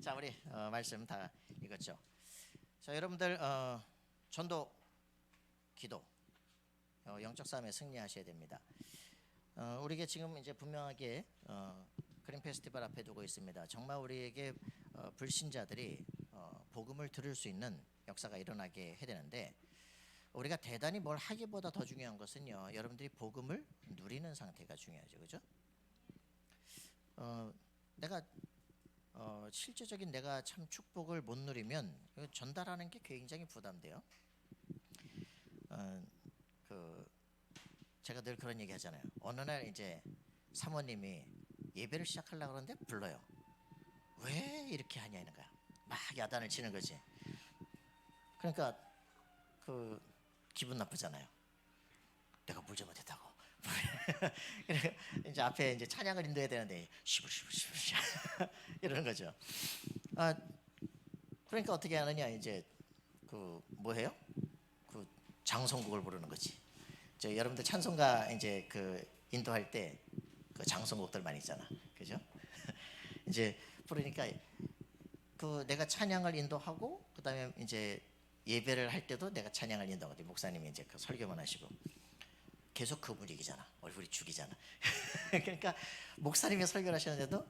자, 우리 말씀 다 읽었죠. 자, 여러분들 전도, 기도, 영적 싸움에 승리하셔야 됩니다. 우리에게 지금 이제 분명하게 그린 페스티벌 앞에 두고 있습니다. 정말 우리에게 불신자들이 복음을 들을 수 있는 역사가 일어나게 해야 되는데, 우리가 대단히 뭘 하기보다 더 중요한 것은요, 여러분들이 복음을 누리는 상태가 중요하죠, 그죠? 내가 실제적인 내가 참 축복을 못 누리면 전달하는 게 굉장히 부담돼요. 제가 늘 그런 얘기 하잖아요. 어느 날 이제 사모님이 예배를 시작하려고 그러는데 불러요. 왜 이렇게 하냐 이런 거야. 막 야단을 치는 거지. 그러니까 기분 나쁘잖아요. 내가 뭘 잘못했다고. 이제 앞에 이제 찬양을 인도해야 되는데 시불시불시불 이러는 거죠. 그러니까 어떻게 하느냐, 이제 뭐해요? 장송곡을 부르는 거지. 여러분들 찬송가 이제 인도할 때 장송곡들 많이 있잖아, 그죠? 이제 부르니까 내가 찬양을 인도하고, 그다음에 이제 예배를 할 때도 내가 찬양을 인도하고, 목사님이 이제 설교만 하시고 계속 그 분위기잖아. 얼굴이 죽이잖아. 그러니까 목사님이 설교를 하시는데도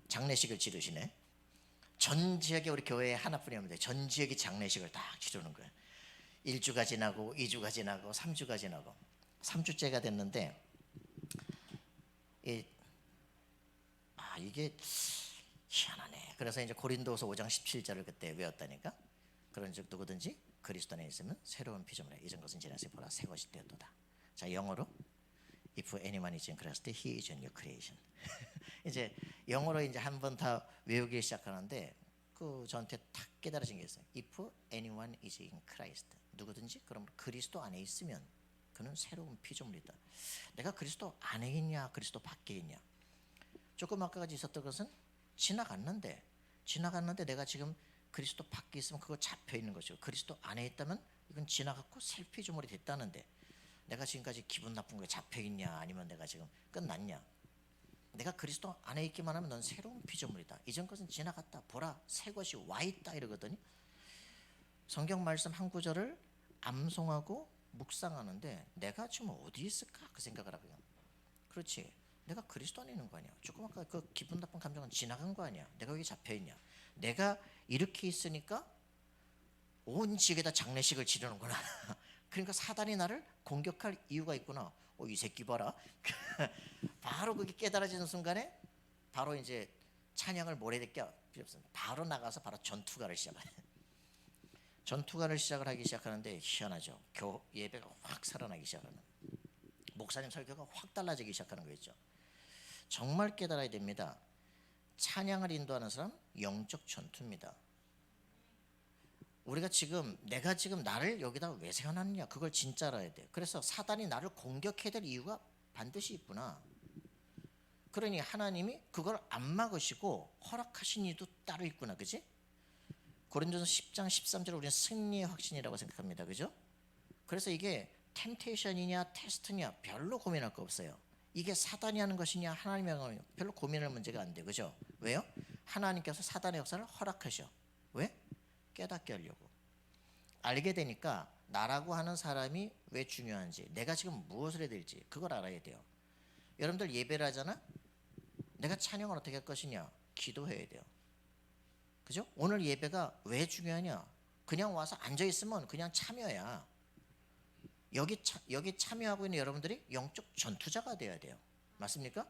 장례식을 치르시네. 전 지역에 우리 교회에 하나뿐이 없는데 전 지역이 장례식을 딱 치르는 거예요. 1주가 지나고 2주가 지나고 3주가 지나고 3주째가 됐는데 이게 희한하네. 그래서 이제 고린도서 5장 17절을 그때 외웠다니까. 그런즉 누구든지 그리스도 안에 있으면 새로운 피조물이라. 이전 것은 지나서 보라 새 것이 되었도다. 자, 영어로 If anyone is in Christ, he is a new creation. 이제 영어로 이제 한 번 다 외우기 시작하는데 저한테 탁 깨달아진 게 있어요. If anyone is in Christ, 누구든지 그럼 그리스도 안에 있으면 그는 새로운 피조물이다. 내가 그리스도 안에 있냐, 그리스도 밖에 있냐? 조금 아까까지 있었던 것은 지나갔는데 내가 지금 그리스도 밖에 있으면 그거 잡혀 있는 거죠. 그리스도 안에 있다면 이건 지나갔고 새 피조물이 됐다는데, 내가 지금까지 기분 나쁜 거에 잡혀 있냐, 아니면 내가 지금 끝났냐? 내가 그리스도 안에 있기만 하면 넌 새로운 피조물이다. 이전 것은 지나갔다. 보라 새 것이 와 있다 이러거든요. 성경 말씀 한 구절을 암송하고 묵상하는데 내가 지금 어디 있을까 그 생각을 하고요. 그렇지, 내가 그리스도 안에 있는 거 아니야. 조금 아까 그 기분 나쁜 감정은 지나간 거 아니야. 내가 여기 잡혀 있냐. 내가 이렇게 있으니까 온 지역에다 장례식을 치르는구나. 그러니까 사단이 나를 공격할 이유가 있구나. 이 새끼 봐라. 바로 그게 깨달아지는 순간에 바로 이제 찬양을 몰아댈 게 필요 없습니다. 바로 나가서 바로 전투가를 시작해요. 전투가를 시작을 하기 시작하는데 희한하죠. 예배가 확 살아나기 시작하는, 목사님 설교가 확 달라지기 시작하는 거였죠. 정말 깨달아야 됩니다. 찬양을 인도하는 사람 영적 전투입니다. 우리가 내가 지금 나를 여기다 왜 세워놨느냐, 그걸 진짜 알아야 돼. 그래서 사단이 나를 공격해야 될 이유가 반드시 있구나. 그러니 하나님이 그걸 안 막으시고 허락하신 이유도 따로 있구나, 그지? 고린도서 10장 13절 우리는 승리의 확신이라고 생각합니다, 그죠? 그래서 이게 템테이션이냐 테스트냐 별로 고민할 거 없어요. 이게 사단이 하는 것이냐 하나님이 하는 것이냐 별로 고민할 문제가 안 돼, 그죠? 왜요? 하나님께서 사단의 역사를 허락하셔. 왜? 깨닫게 하려고. 알게 되니까 나라고 하는 사람이 왜 중요한지, 내가 지금 무엇을 해야 될지 그걸 알아야 돼요. 여러분들 예배를 하잖아. 내가 찬양을 어떻게 할 것이냐, 기도해야 돼요, 그죠? 오늘 예배가 왜 중요하냐, 그냥 와서 앉아있으면 그냥 참여야. 여기 참여하고 있는 여러분들이 영적 전투자가 돼야 돼요. 맞습니까?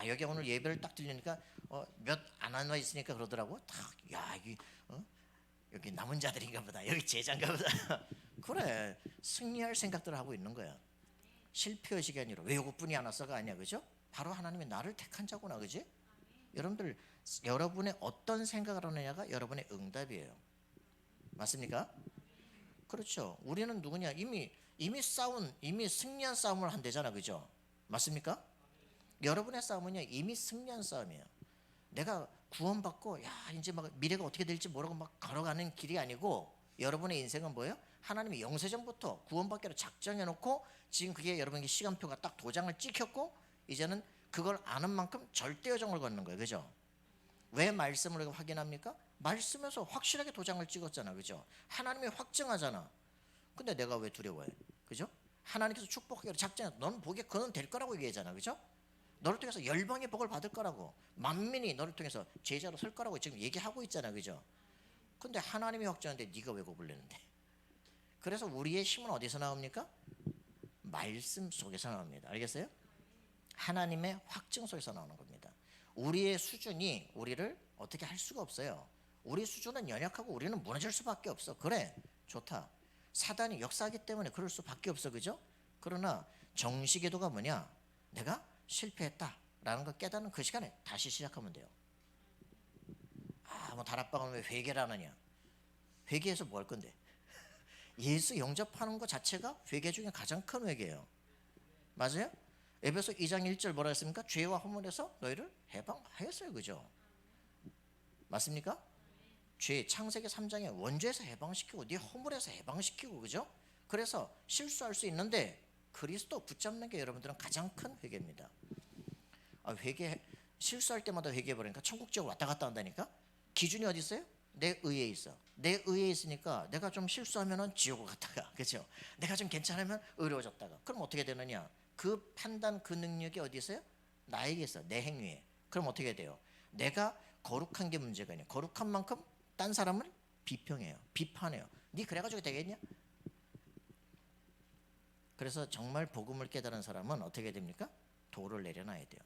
여기 오늘 예배를 딱 들리니까 몇 안 앉아 있으니까 그러더라고. 여기 남은 자들인가 보다, 여기 제자인가 보다. 그래, 승리할 생각들을 하고 있는 거야. 실패의식이 아니라 왜 이것뿐이 안 왔어가 아니야, 그죠? 바로 하나님이 나를 택한 자구나, 그지? 여러분들, 여러분의 어떤 생각을 하느냐가 여러분의 응답이에요. 맞습니까? 그렇죠. 우리는 누구냐, 이미 승리한 싸움을 한대잖아, 그죠? 맞습니까? 여러분의 싸움은요 이미 승리한 싸움이에요. 내가 구원받고 이제 막 미래가 어떻게 될지 모르고 막 걸어가는 길이 아니고, 여러분의 인생은 뭐예요? 하나님이 영세전부터 구원받기로 작정해놓고 지금 그게 여러분에게 시간표가 딱 도장을 찍혔고, 이제는 그걸 아는 만큼 절대 여정을 걷는 거예요, 그죠? 왜 말씀을 우리가 확인합니까? 말씀에서 확실하게 도장을 찍었잖아, 그죠? 하나님이 확증하잖아. 근데 내가 왜 두려워해? 그죠? 하나님께서 축복하기로 작정했어. 너는 보기에 그는 될 거라고 얘기하잖아, 그죠? 너를 통해서 열방의 복을 받을 거라고, 만민이 너를 통해서 제자로 설 거라고 지금 얘기하고 있잖아, 그죠? 근데 하나님이 확정하는데 네가 왜 겁을 내는데? 그래서 우리의 힘은 어디서 나옵니까? 말씀 속에서 나옵니다. 알겠어요? 하나님의 확증 속에서 나오는 겁니다. 우리의 수준이 우리를 어떻게 할 수가 없어요. 우리 수준은 연약하고 우리는 무너질 수밖에 없어. 그래, 좋다. 사단이 역사하기 때문에 그럴 수밖에 없어, 그죠? 그러나 정시기도가 뭐냐? 내가 실패했다라는 걸 깨닫는 그 시간에 다시 시작하면 돼요. 뭐 다락방은 왜 회개를 안 하냐? 회개해서 뭐 할 건데? 예수 영접하는 것 자체가 회개 중에 가장 큰 회개예요. 맞아요? 에베소 2장 1절 뭐라 했습니까? 죄와 허물에서 너희를 해방하였어요, 그죠? 맞습니까? 죄, 창세기 3장에 원죄에서 해방시키고 네 허물에서 해방시키고, 그죠? 그래서 실수할 수 있는데 그리스도 붙잡는 게 여러분들은 가장 큰 회개입니다. 회개, 실수할 때마다 회개해버리니까 천국 지옥 왔다 갔다 한다니까? 기준이 어디 있어요? 내 의에 있어. 내 의에 있으니까 내가 좀 실수하면은 지옥을 갔다가, 그죠? 내가 좀 괜찮으면 의로워졌다가. 그럼 어떻게 되느냐? 그 판단, 그 능력이 어디 있어요? 나에게 있어. 내 행위에. 그럼 어떻게 돼요? 내가 거룩한 게 문제가 아니야. 거룩한 만큼 딴 사람을 비평해요. 비판해요. 네 그래가지고 되겠냐? 그래서 정말 복음을 깨달은 사람은 어떻게 됩니까? 도를 내려놔야 돼요.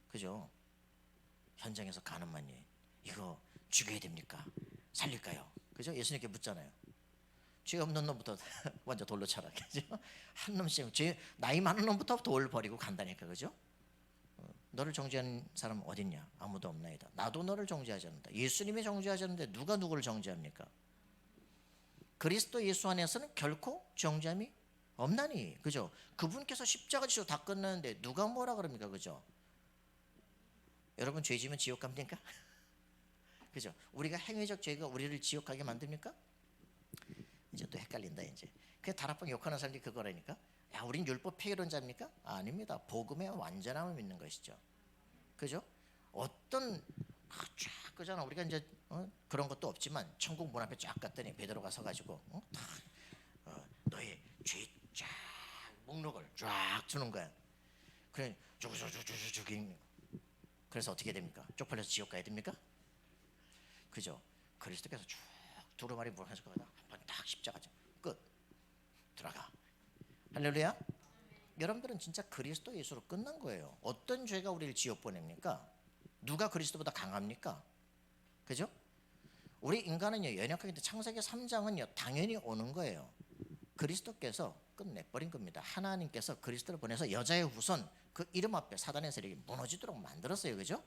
그죠? 현장에서 가늠한 여인, 이거 죽여야 됩니까? 살릴까요? 그죠? 예수님께 묻잖아요. 죄 없는 놈부터 먼저 돌로 쳐라, 그죠? 한 놈씩, 나이 많은 놈부터 돌 버리고 간다니까, 그죠? 너를 정죄하는 사람은 어딨냐? 아무도 없나이다. 나도 너를 정죄하지 않는다. 예수님이 정죄하지 않는데 누가 누구를 정죄합니까? 그리스도 예수 안에서는 결코 정죄함이 없나니, 그죠? 그분께서 십자가 지시고 다 끝났는데 누가 뭐라 그럽니까, 그죠? 여러분, 죄 지면 지옥 갑니까? 그죠? 우리가 행위적 죄가 우리를 지옥 가게 만듭니까? 이제 또 헷갈린다, 이제. 그 다락방 욕하는 사람들이 그거라니까. 야, 우린 율법 폐기론자입니까? 아닙니다. 복음의 완전함을 믿는 것이죠. 그죠? 어떤 쫙 그잖아. 우리가 이제 그런 것도 없지만 천국 문 앞에 쫙 갔더니 베드로가 서가지고 너의 죄 쫙 목록을 쫙 주는 거야. 그래 쭉 그래서 어떻게 됩니까? 쪽팔려서 지옥 가야 됩니까? 그죠? 그리스도께서 쭉 두루마리 물어서 거기다 한번 딱 십자가 끝 들어가. 할렐루야. 여러분들은 진짜 그리스도 예수로 끝난 거예요. 어떤 죄가 우리를 지옥 보냅니까? 누가 그리스도보다 강합니까? 그죠? 우리 인간은요, 연약하게 창세기 3장은요 당연히 오는 거예요. 그리스도께서 끝내버린 겁니다. 하나님께서 그리스도를 보내서 여자의 후손, 그 이름 앞에 사단의 세력이 무너지도록 만들었어요. 그죠?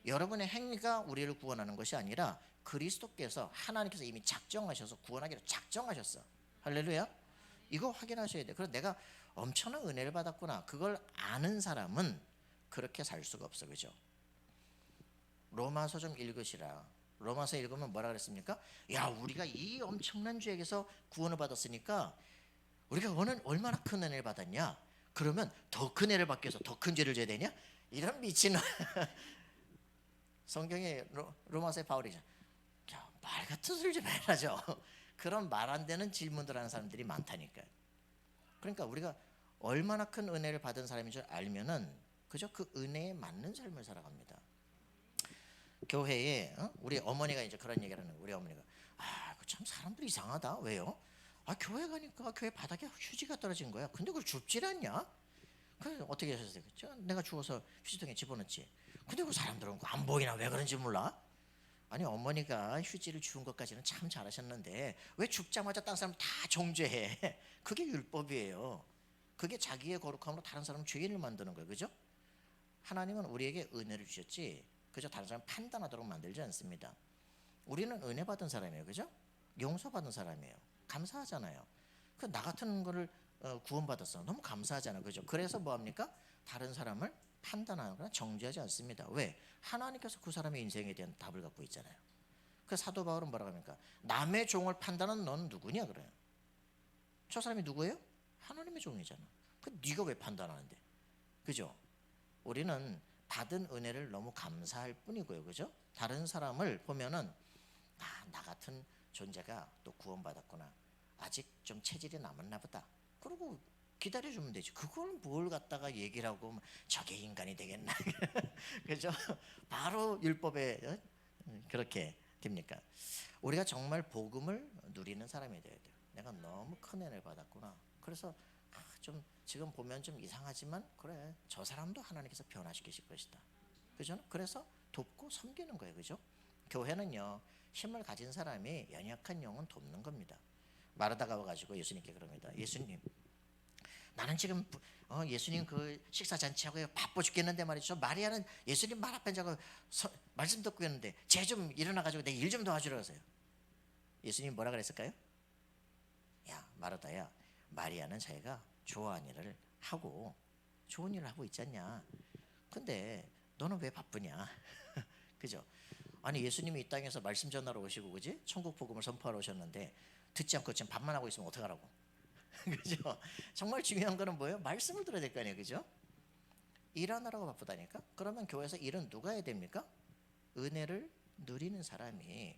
여러분의 행위가 우리를 구원하는 것이 아니라 그리스도께서, 하나님께서 이미 작정하셔서 구원하기로 작정하셨어. 할렐루야. 이거 확인하셔야 돼. 그래서 내가 엄청난 은혜를 받았구나, 그걸 아는 사람은 그렇게 살 수가 없어. 그죠? 로마서 좀 읽으시라. 로마서 읽으면 뭐라 그랬습니까? 야, 우리가 이 엄청난 죄에게서 구원을 받았으니까 우리가 얼마나 큰 은혜를 받았냐? 그러면 더 큰 은혜를 받기 위해서 더 큰 죄를 져야 되냐? 이런 미친 성경에 로마서의 바울이죠. 말 같은 소리 좀 해라죠. 그런 말 안 되는 질문들 하는 사람들이 많다니까요. 그러니까 우리가 얼마나 큰 은혜를 받은 사람인 줄 알면은, 그죠? 그 은혜에 맞는 삶을 살아갑니다. 교회에 우리 어머니가 이제 그런 얘기를 하는 거예요. 우리 어머니가 참 사람들이 이상하다. 왜요? 교회 가니까 교회 바닥에 휴지가 떨어진 거야. 근데 그걸 줍질 않냐? 그래서 어떻게 하셨어요? 내가 주워서 휴지통에 집어넣지. 근데 그 사람들은 안 보이나? 왜 그런지 몰라? 아니, 어머니가 휴지를 주운 것까지는 참 잘하셨는데 왜 줍자마자 다른 사람 다 정죄해? 그게 율법이에요. 그게 자기의 거룩함으로 다른 사람 죄인을 만드는 거예요. 그죠? 하나님은 우리에게 은혜를 주셨지, 그죠? 다른 사람 판단하도록 만들지 않습니다. 우리는 은혜 받은 사람이에요. 그죠? 용서받은 사람이에요. 감사하잖아요. 나 같은 거를 구원받았어. 너무 감사하잖아요. 그죠? 그래서 뭐합니까? 다른 사람을 판단하거나 정죄하지 않습니다. 왜? 하나님께서 그 사람의 인생에 대한 답을 갖고 있잖아요. 그 사도 바울은 뭐라고 합니까? 남의 종을 판단하는 넌 누구냐 그래요. 저 사람이 누구예요? 하나님의 종이잖아. 네가 왜 판단하는데? 그죠? 우리는 받은 은혜를 너무 감사할 뿐이고요, 그죠? 다른 사람을 보면은 나 같은 존재가 또 구원받았구나. 아직 좀 체질이 남았나 보다. 그러고 기다려주면 되지. 그걸 뭘 갖다가 얘기를 하고 저게 인간이 되겠나? 그죠? 바로 율법에 그렇게 됩니까? 우리가 정말 복음을 누리는 사람이 돼야 돼요. 내가 너무 큰 은혜를 받았구나. 그래서 좀 지금 보면 좀 이상하지만 그래, 저 사람도 하나님께서 변화시키실 것이다. 그죠? 그래서 돕고 섬기는 거예요. 그죠? 교회는요, 힘을 가진 사람이 연약한 영혼 돕는 겁니다. 마르다가 와가지고 예수님께 그럽니다. 예수님, 나는 지금 예수님 그 식사 잔치하고 바빠 죽겠는데 말이죠. 마리아는 예수님 말 앞에 앉아서 말씀 듣고 있는데 쟤 좀 일어나가지고 내 일 좀 도와주라 그러세요. 예수님 뭐라 그랬을까요? 야, 마르다야, 마리아는 자기가 좋아하는 일을 하고 좋은 일을 하고 있지 않냐. 근데 너는 왜 바쁘냐? 그죠? 아니, 예수님이 이 땅에서 말씀 전하러 오시고, 그지? 천국 복음을 선포하러 오셨는데 듣지 않고 지금 밥만 하고 있으면 어떡하라고? 그죠? 정말 중요한 거는 뭐예요? 말씀을 들어야 될 거 아니에요, 그죠? 일하느라고 바쁘다니까. 그러면 교회에서 일은 누가 해야 됩니까? 은혜를 누리는 사람이,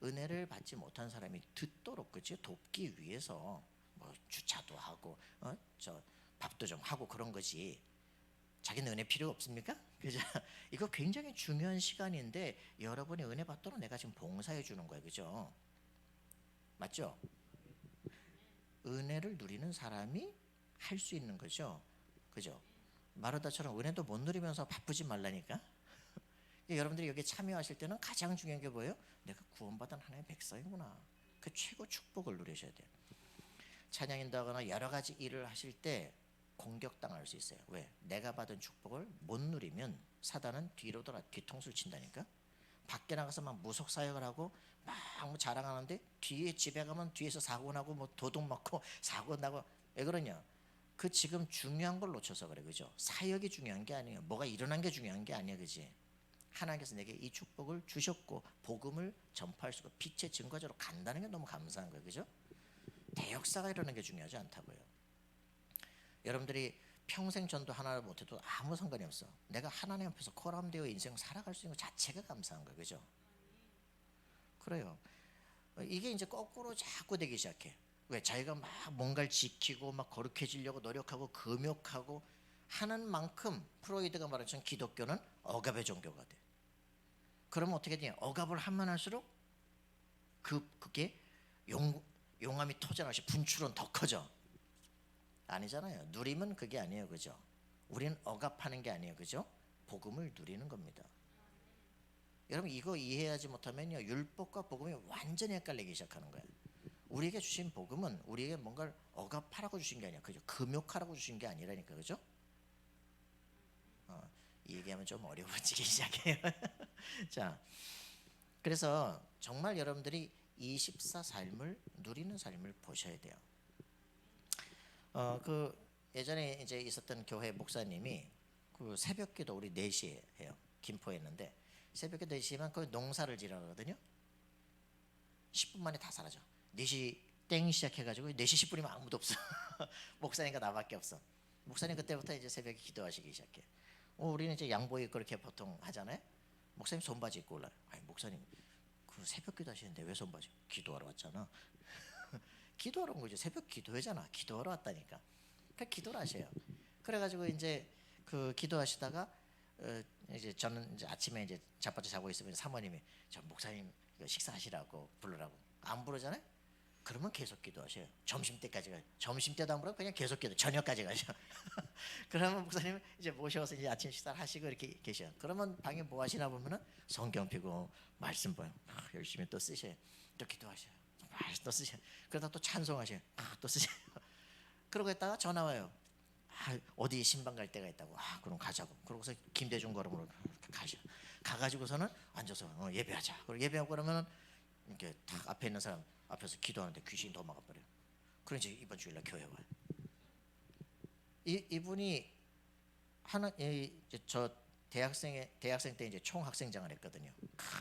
은혜를 받지 못한 사람이 듣도록, 그죠? 돕기 위해서 뭐 주차도 하고, 저 밥도 좀 하고 그런 거지. 자기는 은혜 필요 없습니까? 그죠? 이거 굉장히 중요한 시간인데 여러분이 은혜 받도록 내가 지금 봉사해 주는 거예요, 그죠? 맞죠? 은혜를 누리는 사람이 할 수 있는 거죠, 그죠? 마르다처럼 은혜도 못 누리면서 바쁘지 말라니까. 여러분들이 여기 참여하실 때는 가장 중요한 게 뭐예요? 내가 구원받은 하나님의 백성이구나. 그 최고 축복을 누리셔야 돼요. 찬양 인도하거나 여러 가지 일을 하실 때 공격당할 수 있어요. 왜? 내가 받은 축복을 못 누리면 사단은 뒤로 돌아 뒤통수를 친다니까. 밖에 나가서 막 무속 사역을 하고 막 뭐 자랑하는데 뒤에 집에 가면 뒤에서 사고 나고 뭐 도둑 맞고 사고 나고. 왜 그러냐? 그 지금 중요한 걸 놓쳐서 그래, 그죠? 사역이 중요한 게 아니에요. 뭐가 일어난 게 중요한 게 아니야, 그지? 하나님께서 내게 이 축복을 주셨고 복음을 전파할 수 있고 빛의 증거자로 간다는 게 너무 감사한 거예요, 그죠? 대역사가 일어나는 게 중요하지 않다고요. 여러분들이 평생 전도 하나를 못해도 아무 상관이 없어. 내가 하나님 앞에서 코람되어 인생 살아갈 수 있는 것 자체가 감사한 거예요, 그죠? 그래요. 이게 이제 거꾸로 자꾸 되기 시작해. 왜? 자기가 막 뭔가를 지키고 막 거룩해지려고 노력하고 금욕하고 하는 만큼 프로이드가 말했던 기독교는 억압의 종교가 돼. 그러면 어떻게 되냐? 억압을 하면 할수록 그게 용암이 터져나시 분출은 더 커져. 아니잖아요. 누림은 그게 아니에요, 그죠? 우리는 억압하는 게 아니에요, 그죠? 복음을 누리는 겁니다. 여러분 이거 이해하지 못하면요, 율법과 복음이 완전히 헷갈리기 시작하는 거예요. 우리에게 주신 복음은 우리에게 뭔가를 억압하라고 주신 게 아니야, 그죠? 금욕하라고 주신 게 아니라니까, 그죠? 이 얘기하면 좀 어려워지기 시작해요. 자, 그래서 정말 여러분들이 24 삶을 누리는 삶을 보셔야 돼요. 그 예전에 이제 있었던 교회 목사님이 그 새벽기도 우리 4시에 해요. 김포에 있는데 새벽기도 4시면 그 농사를 지르거든요. 10분 만에 다 사라져. 4시 땡 시작해가지고 4시 10분이면 아무도 없어. 목사님과 나밖에 없어. 목사님 그때부터 이제 새벽에 기도하시기 시작해. 우리는 이제 양복 입고 그렇게 보통 하잖아요. 목사님 손바지 입고 올라요. 아니 목사님 그 새벽기도 하시는데 왜 손바지? 기도하러 왔잖아. 기도하러 온 거죠. 새벽 기도회잖아. 기도하러 왔다니까. 그러니까 기도를 하셔요. 그래가지고 이제 그 기도하시다가 이제 저는 이제 아침에 이제 자빠져 자고 있으면 사모님이 저 목사님 식사하시라고 부르라고 안 부르잖아요. 그러면 계속 기도하셔요. 점심 때까지 가요. 점심 때도 안 부르고 그냥 계속 기도. 저녁까지 가죠. 그러면 목사님 이제 모셔서 이제 아침 식사를 하시고 이렇게 계셔요. 그러면 방에 뭐 하시나 보면은 성경 펴고 말씀 보요. 열심히 또 쓰셔요. 또 기도하셔요. 또 쓰셔요. 그러다 또 찬송하셔요. 또 쓰셔요. 그러고 있다가 전화 와요. 어디 신방 갈 데가 있다고. 그럼 가자고. 그러고서 김대중 걸음으로 가셔. 가가지고서는 앉아서 예배하자. 그리고 예배하고 그러면은 이렇게 딱 앞에 있는 사람 앞에서 기도하는데 귀신이 더 막아버려요. 그럼 이제 이번 주일날 교회 와요. 이분이 저 대학생 때 이제 총학생장을 했거든요.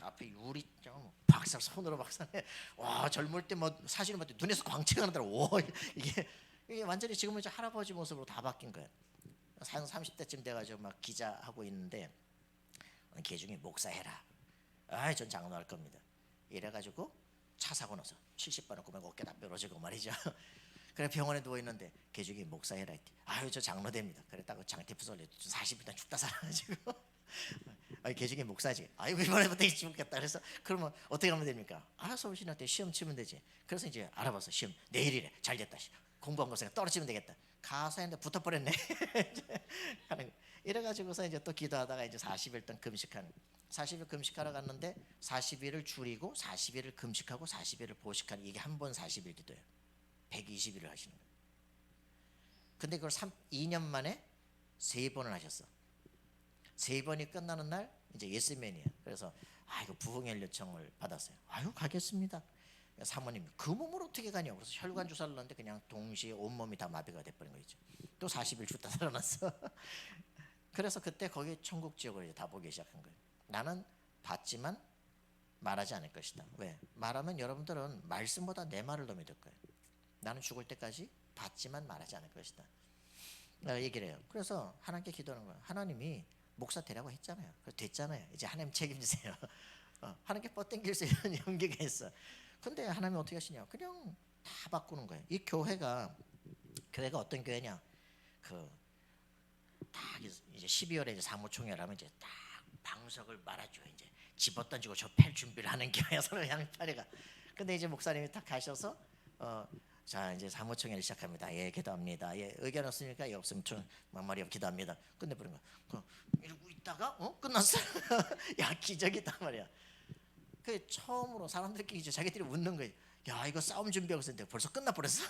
앞에 유리장 박살 손으로 박살내. 와 젊을 때 뭐 사진을 봤더니 눈에서 광채가 나더라. 와 이게 완전히 지금은 이제 할아버지 모습으로 다 바뀐 거예요. 한 30대쯤 돼가지고 막 기자하고 있는데 개중이 목사해라. 아, 전 장로할 겁니다. 이래가지고 차 사고 나서 70번 을 꾸며 어깨 다 뾰루지고 말이죠. 그래 병원에 누워 있는데 개중이 목사해라 했지. 아유, 저 장로 됩니다. 그랬다고 장태푸 설레 40일간 죽다 살아가지고 아니, 개중이 목사지. 아이고, 이번에부터 죽겠다. 그래서 그러면 어떻게 하면 됩니까? 알아서 오시나 때 시험 치면 되지. 그래서 이제 알아봐서 시험 내일이래. 잘 됐다. 공부한 거 떨어지면 되겠다. 가서 했는데 붙어버렸네. 하는 거. 이래가지고서 이제 또 기도하다가 이제 40일 동안 금식하는. 40일 금식하러 갔는데 40일을 줄이고 40일을 금식하고 40일을 보식하는, 이게 한 번 40일 기도예요. 120일을 하시는 거예요. 근데 그걸 2년 만에 3번을 하셨어. 3번이 끝나는 날 이제 예스맨이에요. 그래서 이거 부흥의 요청을 받았어요. 아유, 가겠습니다. 사모님이 그 몸으로 어떻게 가냐고. 그래서 혈관 주사를 넣었는데 그냥 동시에 온몸이 다 마비가 돼버린 거죠. 또 40일 죽다 살아났어. 그래서 그때 거기 천국 지옥을 이제 다 보기 시작한 거예요. 나는 봤지만 말하지 않을 것이다. 왜? 말하면 여러분들은 말씀보다 내 말을 더 믿을 거예요. 나는 죽을 때까지 봤지만 말하지 않을 것이다. 얘기를 해요. 그래서 하나님께 기도하는 거예요. 하나님이 목사 되라고 했잖아요. 그래서 됐잖아요. 이제 하나님 책임지세요. 하나님께 뻗당길 수 있는 용기가 있어. 근데 하나님이 어떻게 하시냐? 그냥 다 바꾸는 거예요. 이 교회가 어떤 교회냐? 딱 이제 12월에 이제 사무총회하면 이제 딱 방석을 말아줘. 이제 집어 던지고 저 팰 준비를 하는 교회야. 서로 양파리가. 근데 이제 목사님이 딱 가셔서 자, 이제 사무총회를 시작합니다. 예, 기도합니다. 예, 의견 없습니까? 예, 없으면 막말이 없 기도합니다. 끝내버린 거야. 이러고 있다가 끝났어. 야, 기적이다 말이야. 그 처음으로 사람들끼리 이제 자기들이 웃는 거예요. 야, 이거 싸움 준비하고 있었는데 벌써 끝나버렸어.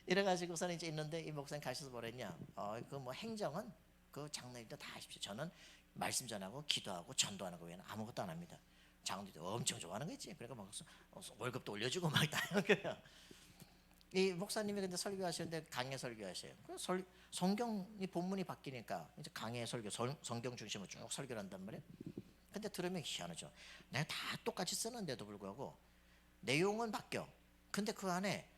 이래가지고서는 이제 있는데 이 목사님 가셔서 뭐랬냐? 그 뭐 행정은 그 장로님들 다 하십시오. 저는 말씀 전하고 기도하고 전도하는 거 외에는 아무것도 안 합니다. 장로들도 엄청 좋아하는 거지. 그러니까 막 월급도 올려주고 막 다 하는 거야. 이 목사님이 근데 설교하시는데 강해 설교하셔요. 성경이 본문이 바뀌니까 이제 강해 설교, 성경 중심으로 쭉 설교를 한단 말이에요. 근데 들으면 희한하죠. 내가 다 똑같이 쓰는데도 불구하고 내용은 바뀌어. 근데 그 안에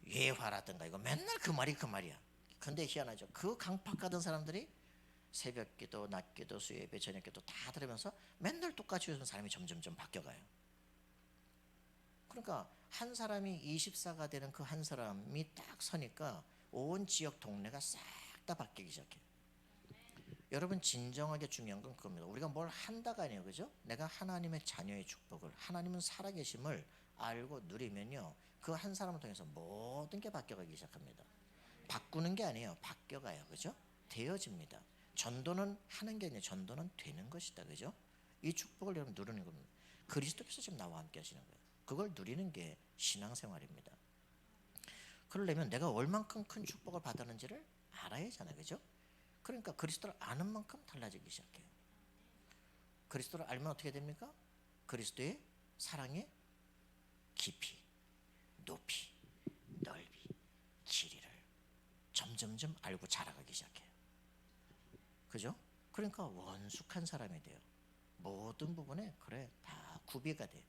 예화라든가 이거 맨날 그 말이야. 근데 희한하죠. 그 강팍 가던 사람들이 새벽기도, 낮기도, 수요예배, 저녁기도 다 들으면서 맨날 똑같이 웃는 사람이 점점점 바뀌어가요. 그러니까 한 사람이 24가 되는 그 한 사람이 딱 서니까 온 지역 동네가 싹 다 바뀌기 시작해요. 여러분, 진정하게 중요한 건 그겁니다. 우리가 뭘 한다가 아니에요, 그죠? 내가 하나님의 자녀의 축복을, 하나님은 살아계심을 알고 누리면요, 그 한 사람을 통해서 모든 게 바뀌어가기 시작합니다. 바꾸는 게 아니에요, 바뀌어가요, 그죠? 되어집니다. 전도는 하는 게 아니라 전도는 되는 것이다, 그죠? 이 축복을 여러분 누리는 겁니다. 그리스도께서 지금 나와 함께 하시는 거예요. 그걸 누리는 게 신앙생활입니다. 그러려면 내가 얼만큼 큰 축복을 받았는지를 알아야 하잖아요, 그죠? 그러니까 그리스도를 아는 만큼 달라지기 시작해요. 그리스도를 알면 어떻게 됩니까? 그리스도의 사랑의 깊이, 높이, 넓이, 길이를 점점점 알고 자라가기 시작해요. 그죠? 그러니까 원숙한 사람이 돼요. 모든 부분에 그래 다 구비가 돼.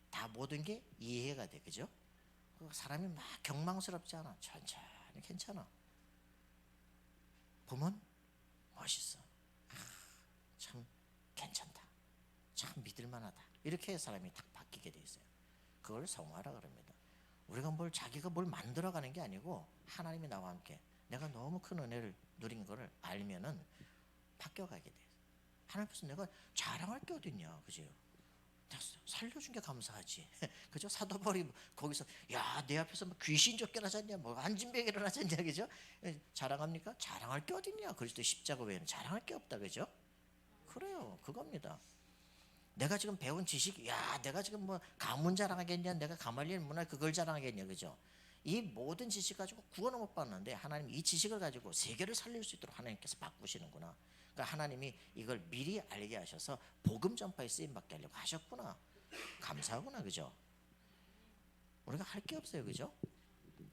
다 모든 게 이해가 돼. 그죠? 사람이 막 경망스럽지 않아. 천천히 괜찮아. 보면 멋있어. 참 괜찮다. 참 믿을만하다. 이렇게 사람이 딱 바뀌게 돼 있어요. 그걸 성화라 그럽니다. 우리가 자기가 뭘 만들어가는 게 아니고 하나님이 나와 함께 내가 너무 큰 은혜를 누린 거를 알면은 바뀌어가게 돼. 하나님 앞에서 내가 자랑할 게 어딨냐, 그죠? 살려준 게 감사하지. 그죠? 사도 바울이 거기서 야, 내 앞에서 뭐 귀신 쫓겨나지 않냐, 뭐 안진병이 일어나지 않냐, 그죠? 자랑합니까? 자랑할 게 어딨냐? 그리스도 십자가 외에는 자랑할 게 없다, 그죠? 그래요, 그겁니다. 내가 지금 배운 지식, 야, 내가 지금 뭐 가문 자랑하겠냐, 내가 가말리엘 문화 그걸 자랑하겠냐, 그죠? 이 모든 지식 가지고 구원을 못 받는데 하나님 이 지식을 가지고 세계를 살릴 수 있도록 하나님께서 바꾸시는구나. 그러니까 하나님이 이걸 미리 알게 하셔서 복음 전파에 쓰임 받게 하려고 하셨구나. 감사하구나, 그죠? 우리가 할 게 없어요, 그죠?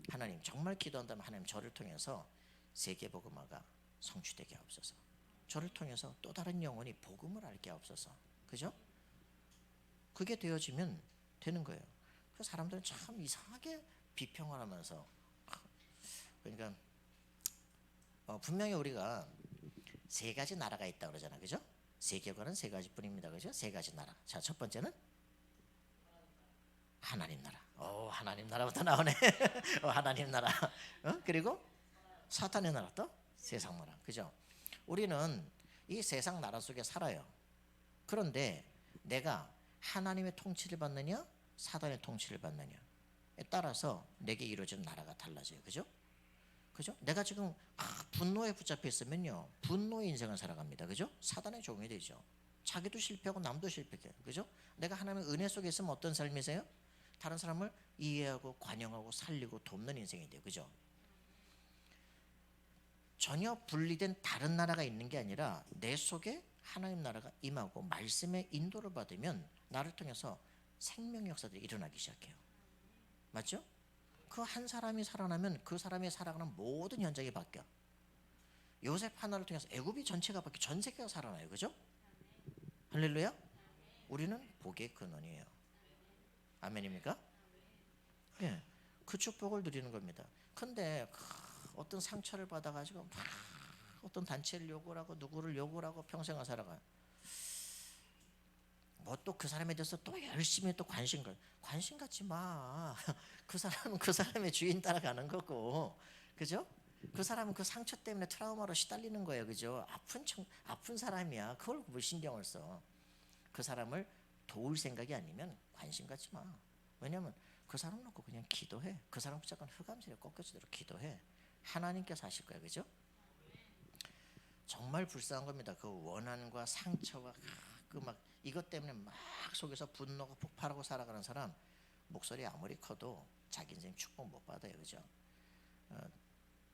하나님 정말 기도한다면 하나님 저를 통해서 세계 복음화가 성취되게 하옵소서. 저를 통해서 또 다른 영혼이 복음을 알게 하옵소서. 그죠? 그게 되어지면 되는 거예요. 그 사람들은 참 이상하게 비평을 하면서, 그러니까 분명히 우리가 세 가지 나라가 있다 그러잖아, 그죠? 세계관은 세 가지뿐입니다. 그죠? 세 가지 나라. 자, 첫 번째는 하나님 나라. 하나님 나라부터 나오네. 하나님 나라. 그리고 사탄의 나라, 또 세상 나라. 그죠? 우리는 이 세상 나라 속에 살아요. 그런데 내가 하나님의 통치를 받느냐 사단의 통치를 받느냐에 따라서 내게 이루어지는 나라가 달라져요. 그죠? 그죠? 내가 지금 분노에 붙잡혀 있으면요, 분노의 인생을 살아갑니다. 그죠? 사단의 종이 되죠. 자기도 실패하고 남도 실패해요. 그죠? 내가 하나님의 은혜 속에 있으면 어떤 삶이세요? 다른 사람을 이해하고 관용하고 살리고 돕는 인생이 돼요. 그죠? 전혀 분리된 다른 나라가 있는 게 아니라 내 속에 하나님 나라가 임하고 말씀의 인도를 받으면 나를 통해서 생명 역사들이 일어나기 시작해요. 맞죠? 그 한 사람이 살아나면 그 사람이 살아가는 모든 현장이 바뀌어. 요셉 하나를 통해서 애굽이 전체가 바뀌어 전 세계가 살아나요. 그죠? 할렐루야. 우리는 복의 근원이에요. 아멘입니까? 예, 그 축복을 누리는 겁니다. 근데 어떤 상처를 받아가지고 막 어떤 단체를 욕을 하고 누구를 욕을 하고 평생을 살아가요. 뭐 또 그 사람에 대해서 또 열심히 또 관심 갖지 마. 그 사람은 그 사람의 주인 따라가는 거고, 그죠? 그 사람은 그 상처 때문에 트라우마로 시달리는 거예요. 그죠? 아픈 사람이야. 그걸 뭘 신경을 써. 그 사람을 도울 생각이 아니면 관심 갖지 마. 왜냐하면 그 사람 놓고 그냥 기도해. 그 사람 붙잡고 흑암세력에 꺾여지도록 기도해. 하나님께서 하실 거예요. 그죠? 정말 불쌍한 겁니다. 그 원한과 상처와 그 막 이것 때문에 막 속에서 분노가 폭발하고 살아가는 사람, 목소리 아무리 커도 자기 인생 축복 못 받아요. 그죠?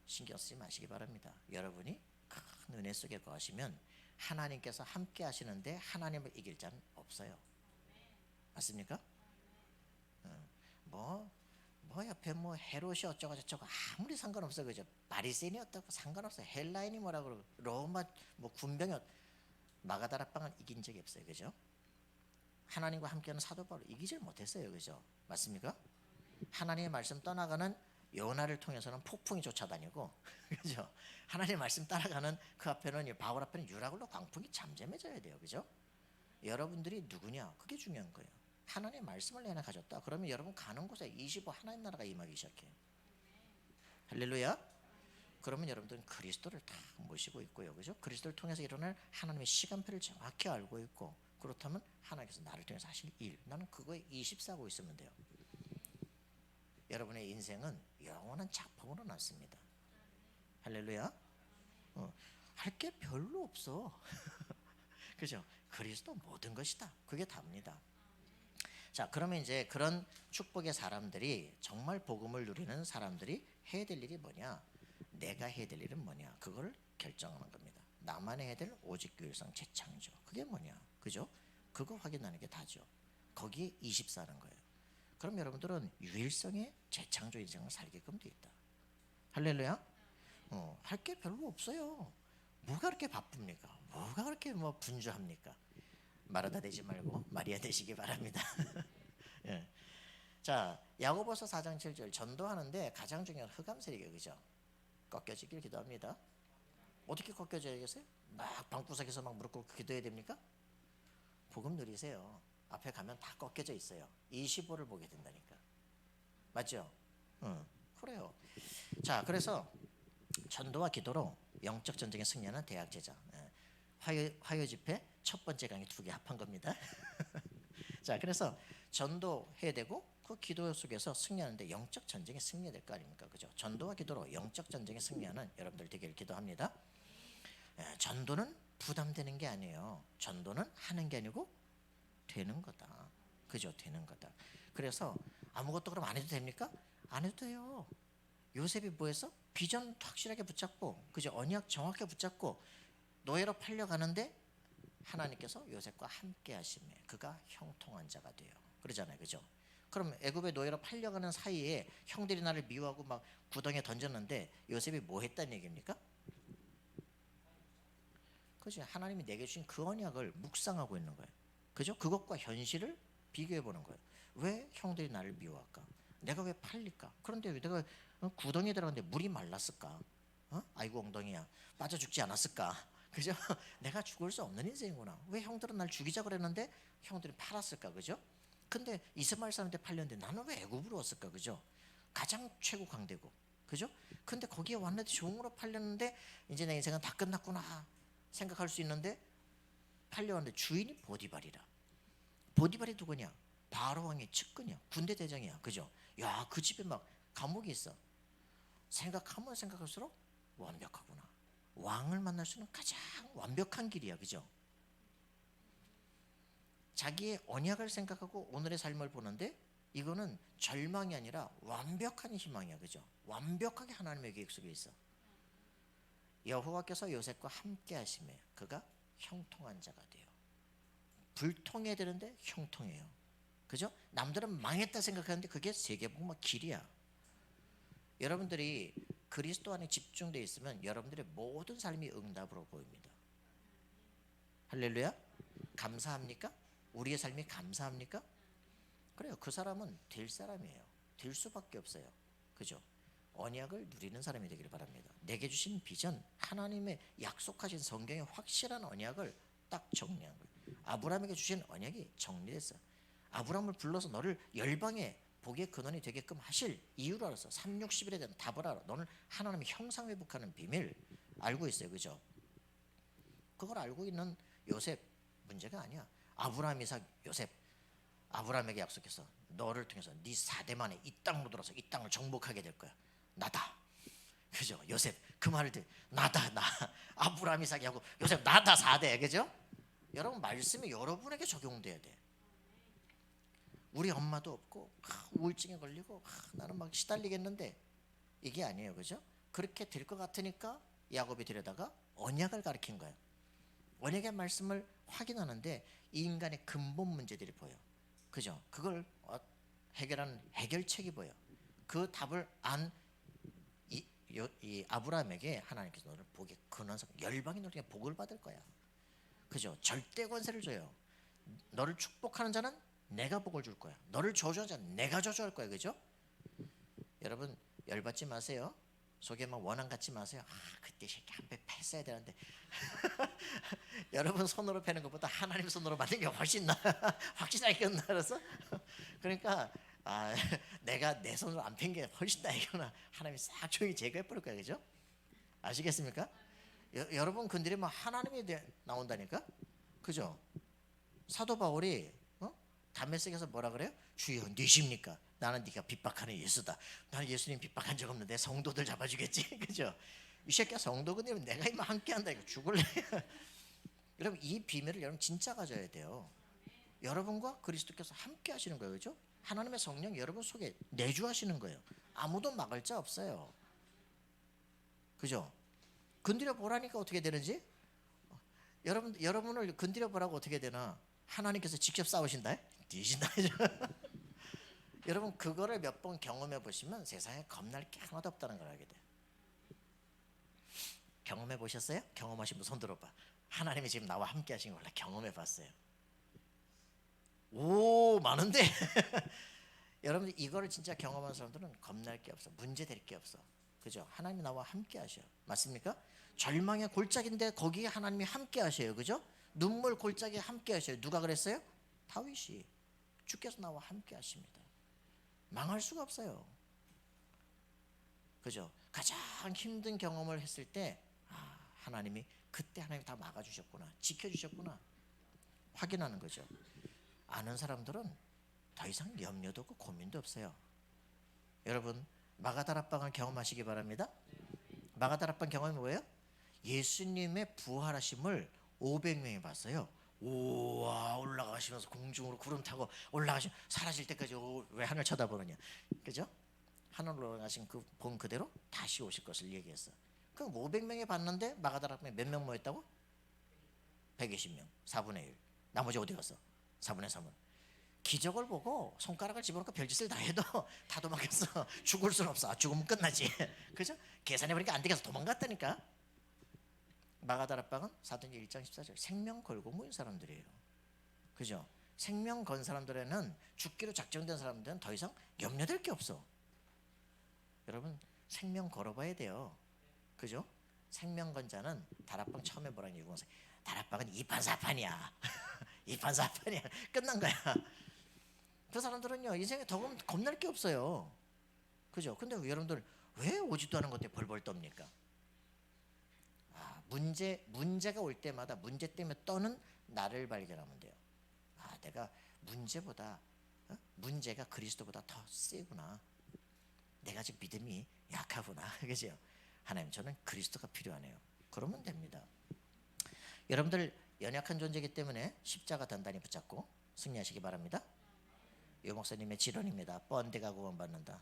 신경 쓰지 마시기 바랍니다. 여러분이 큰 은혜 속에 거하시면 하나님께서 함께 하시는데 하나님을 이길 자는 없어요. 맞습니까? 뭐 옆에 뭐 헤롯이 어쩌고 저쩌고 아무리 상관없어. 그죠? 바리새인이었다고 상관없어. 헬라인이 뭐라 그러고 로마 뭐 군병이 마가다락방은 이긴 적이 없어요. 그죠? 하나님과 함께하는 사도 바울을 이기질 못했어요. 그죠? 맞습니까? 하나님의 말씀 떠나가는 요나를 통해서는 폭풍이 쫓아다니고, 그죠? 하나님의 말씀 따라가는 그 앞에는 바울 앞에는 유라굴로 광풍이 잠잠해져야 돼요. 그죠? 여러분들이 누구냐? 그게 중요한 거예요. 하나님의 말씀을 내 안에 가졌다. 그러면 여러분 가는 곳에 25 하나님 나라가 임하기 시작해요. 할렐루야. 그러면 여러분들은 그리스도를 다 모시고 있고요. 그죠? 그리스도를 통해서 일어날 하나님의 시간표를 정확히 알고 있고, 그렇다면 하나님께서 나를 통해서 하실 일, 나는 그거에 24하고 있으면 돼요. 여러분의 인생은 영원한 작품으로 났습니다. 할렐루야. 할 게 별로 없어. 그죠? 그리스도 모든 것이다. 그게 답니다. 자, 그러면 이제 그런 축복의 사람들이, 정말 복음을 누리는 사람들이 해야 될 일이 뭐냐? 내가 해야 될 일은 뭐냐? 그걸 결정하는 겁니다. 나만 해야 될 오직 유일성 재창조. 그게 뭐냐? 그죠? 그거 확인하는 게 다죠. 거기에 24는 거예요. 그럼 여러분들은 유일성의 재창조 인생을 살게끔 돼 있다. 할렐루야. 할 게 별로 없어요. 뭐가 그렇게 바쁩니까? 뭐가 그렇게 뭐 분주합니까? 마르다 되지 말고 마리아 되시기 바랍니다. 예. 자, 야고보서 4장 7절 전도하는데 가장 중요한 흑암세력이에요. 그죠? 꺾여지길 기도합니다. 어떻게 꺾여져야겠어요? 막 방구석에서 막 무릎 꿇고 기도해야 됩니까? 복음 누리세요. 앞에 가면 다 꺾여져 있어요. 25를 보게 된다니까. 맞죠? 그래요. 자, 그래서 전도와 기도로 영적 전쟁에 승리하는 대학 제자. 화요 집회 첫 번째 강의 2개 합한 겁니다. 자, 그래서 전도해야 되고 그 기도 속에서 승리하는데 영적 전쟁에 승리해야 될 거 아닙니까? 그죠? 전도와 기도로 영적 전쟁에 승리하는 여러분들 되기를 기도합니다. 전도는 부담되는 게 아니에요. 전도는 하는 게 아니고 되는 거다. 그죠? 되는 거다. 그래서 아무것도 그럼 안 해도 됩니까? 안 해도 돼요. 요셉이 뭐 했어? 비전 확실하게 붙잡고, 그죠? 언약 정확하게 붙잡고 노예로 팔려가는데 하나님께서 요셉과 함께 하심에 그가 형통한 자가 돼요. 그러잖아요. 그죠? 그럼 애굽의 노예로 팔려가는 사이에 형들이 나를 미워하고 막 구덩이에 던졌는데 요셉이 뭐 했다는 얘기입니까? 그죠? 하나님이 내게 주신 그 언약을 묵상하고 있는 거예요. 그죠? 그것과 현실을 비교해 보는 거예요. 왜 형들이 나를 미워할까? 내가 왜 팔릴까? 그런데 왜 내가 구덩이에 들어갔는데 물이 말랐을까? 아이고 엉덩이야, 빠져 죽지 않았을까? 그죠? 내가 죽을 수 없는 인생이구나. 왜 형들은 날 죽이자 그랬는데 형들이 팔았을까? 그죠? 근데 이스마엘 사람한테 팔렸는데 나는 왜 애굽으로 왔을까? 그죠? 가장 최고 강대국, 그죠? 근데 거기에 왔는데 종으로 팔렸는데 이제 내 인생은 다 끝났구나 생각할 수 있는데 팔려왔는데 주인이 보디발이라. 보디발이 누구냐? 바로 왕의 측근이야. 군대 대장이야. 그죠? 야, 그 집에 막 감옥이 있어. 생각하면 생각할수록 완벽하구나. 왕을 만날 수 있는 가장 완벽한 길이야. 그죠? 자기의 언약을 생각하고 오늘의 삶을 보는데 이거는 절망이 아니라 완벽한 희망이야. 그죠? 완벽하게 하나님의 계획 속에 있어. 여호와께서 요셉과 함께 하심에 그가 형통한 자가 돼요. 불통해야 되는데 형통해요. 그죠? 남들은 망했다 생각하는데 그게 세계복음의 길이야. 여러분들이 그리스도 안에 집중되어 있으면 여러분들의 모든 삶이 응답으로 보입니다. 할렐루야. 감사합니까? 우리의 삶이 감사합니까? 그래요. 그 사람은 될 사람이에요. 될 수밖에 없어요. 그죠? 언약을 누리는 사람이 되기를 바랍니다. 내게 주신 비전, 하나님의 약속하신 성경의 확실한 언약을 딱 정리한 거예요. 아브라함에게 주신 언약이 정리됐어. 아브라함을 불러서 너를 열방의 복의 근원이 되게끔 하실 이유를 알았어. 360일에 대한 답을 알아. 너는 하나님의 형상 회복하는 비밀 알고 있어요. 그죠? 그걸 알고 있는 요셉 문제가 아니야. 아브라함, 이삭, 요셉, 아브라함에게 약속했어. 너를 통해서 네 4대 만에 이 땅으로 들어서 이 땅을 정복하게 될 거야. 나다. 그죠? 요셉 그 말을 듣 나다. 나 아브라함, 이삭이 하고 요셉 나다. 4대. 그죠? 여러분 말씀이 여러분에게 적용돼야 돼. 우리 엄마도 없고 우울증에 걸리고 나는 막 시달리겠는데 이게 아니에요. 그죠? 그렇게 될 것 같으니까 야곱이 데려다가 언약을 가르친 거예요. 언약의 말씀을 확인하는데 이 인간의 근본 문제들이 보여. 그죠? 그걸 해결하는 해결책이 보여. 그 답을 안 이 아브라함에게 하나님께서 너를 복의 근원성 열방이 너에게 복을 받을 거야. 그죠? 절대 권세를 줘요. 너를 축복하는 자는 내가 복을 줄 거야. 너를 저주하는 자는 내가 저주할 거야. 그죠? 여러분 열받지 마세요. 속에 막 원한 갖지 마세요. 그때 새끼 한 배 팼어야 되는데 여러분 손으로 패는 것보다 하나님 손으로 만든 게 훨씬 나 확실하게 끝나. 그래서 그러니까 내가 내 손으로 안 팬 게 훨씬 나이구나. 하나님이 싹 조용히 제거해 버릴 거야. 그죠? 아시겠습니까? 여러분 근들이 막 하나님이 나온다니까. 그죠? 사도 바울이 담메색에서 뭐라 그래요? 주여 니십니까? 나는 네가 핍박하는 예수다. 나는 예수님 핍박한 적 없는데 성도들 잡아주겠지. 그죠? 이 새끼야 성도근이면 내가 이만 함께한다. 이거 죽을래. 여러분 이 비밀을 여러분 진짜 가져야 돼요. 여러분과 그리스도께서 함께 하시는 거예요. 그죠? 하나님의 성령 여러분 속에 내주하시는 거예요. 아무도 막을 자 없어요. 그죠? 건드려 보라니까 어떻게 되는지. 여러분을 건드려 보라고 어떻게 되나. 하나님께서 직접 싸우신다. 뒤진다. 여러분 그거를 몇 번 경험해 보시면 세상에 겁날 게 하나도 없다는 걸 알게 돼요. 경험해 보셨어요? 경험하신 분 손 들어봐. 하나님이 지금 나와 함께 하신 걸 경험해 봤어요. 오 많은데. 여러분 이거를 진짜 경험한 사람들은 겁날 게 없어. 문제 될 게 없어. 그죠? 하나님이 나와 함께 하셔. 맞습니까? 절망의 골짜기인데 거기에 하나님이 함께 하셔요. 그죠? 눈물 골짜기에 함께 하셔요. 누가 그랬어요? 다윗이. 주께서 나와 함께 하십니다. 망할 수가 없어요. 그죠? 가장 힘든 경험을 했을 때 하나님이 그때 하나님이 다 막아주셨구나, 지켜주셨구나 확인하는 거죠. 아는 사람들은 더 이상 염려도 없고 고민도 없어요. 여러분 마가다락방을 경험하시기 바랍니다. 마가다락방 경험이 뭐예요? 예수님의 부활하심을 500명이 봤어요. 우와 올라가시면서 공중으로 구름 타고 올라가시면 사라질 때까지 왜 하늘 쳐다보느냐. 그죠? 하늘로 올라가신 그 본 그대로 다시 오실 것을 얘기했어. 그럼 500명이 봤는데 마가다락방에 몇 명 모였다고? 120명. 4분의 1. 나머지 어디 갔어? 4분의 3은. 기적을 보고 손가락을 집어넣고 별짓을 다 해도 다 도망갔어. 죽을 수는 없어. 죽으면 끝나지. 그죠? 계산해보니까 안 되겠어. 도망갔다니까. 마가다락방은 사도행전 1장 14절 생명 걸고 모인 사람들이에요. 그죠? 생명 건 사람들에는 죽기로 작정된 사람들은 더 이상 염려될 게 없어. 여러분 생명 걸어봐야 돼요. 그죠? 생명건자는 다락방 처음에 뭐라는 유공사, 다락방은 이판사판이야. 이판사판이야. 끝난 거야. 그 사람들은요 인생에 더 겁날 게 없어요. 그죠? 근데 여러분들 왜 오지도 않은 것 때문에 벌벌 떱니까? 문제가 올 때마다 문제 때문에 떠는 나를 발견하면 돼요. 내가 문제보다 문제가 그리스도보다 더 세구나. 내가 지금 믿음이 약하구나. 그죠? 하나님, 저는 그리스도가 필요하네요. 그러면 됩니다. 여러분들 연약한 존재이기 때문에 십자가 단단히 붙잡고 승리하시기 바랍니다. 유 목사님의 지론입니다. 뻔데가 구원받는다.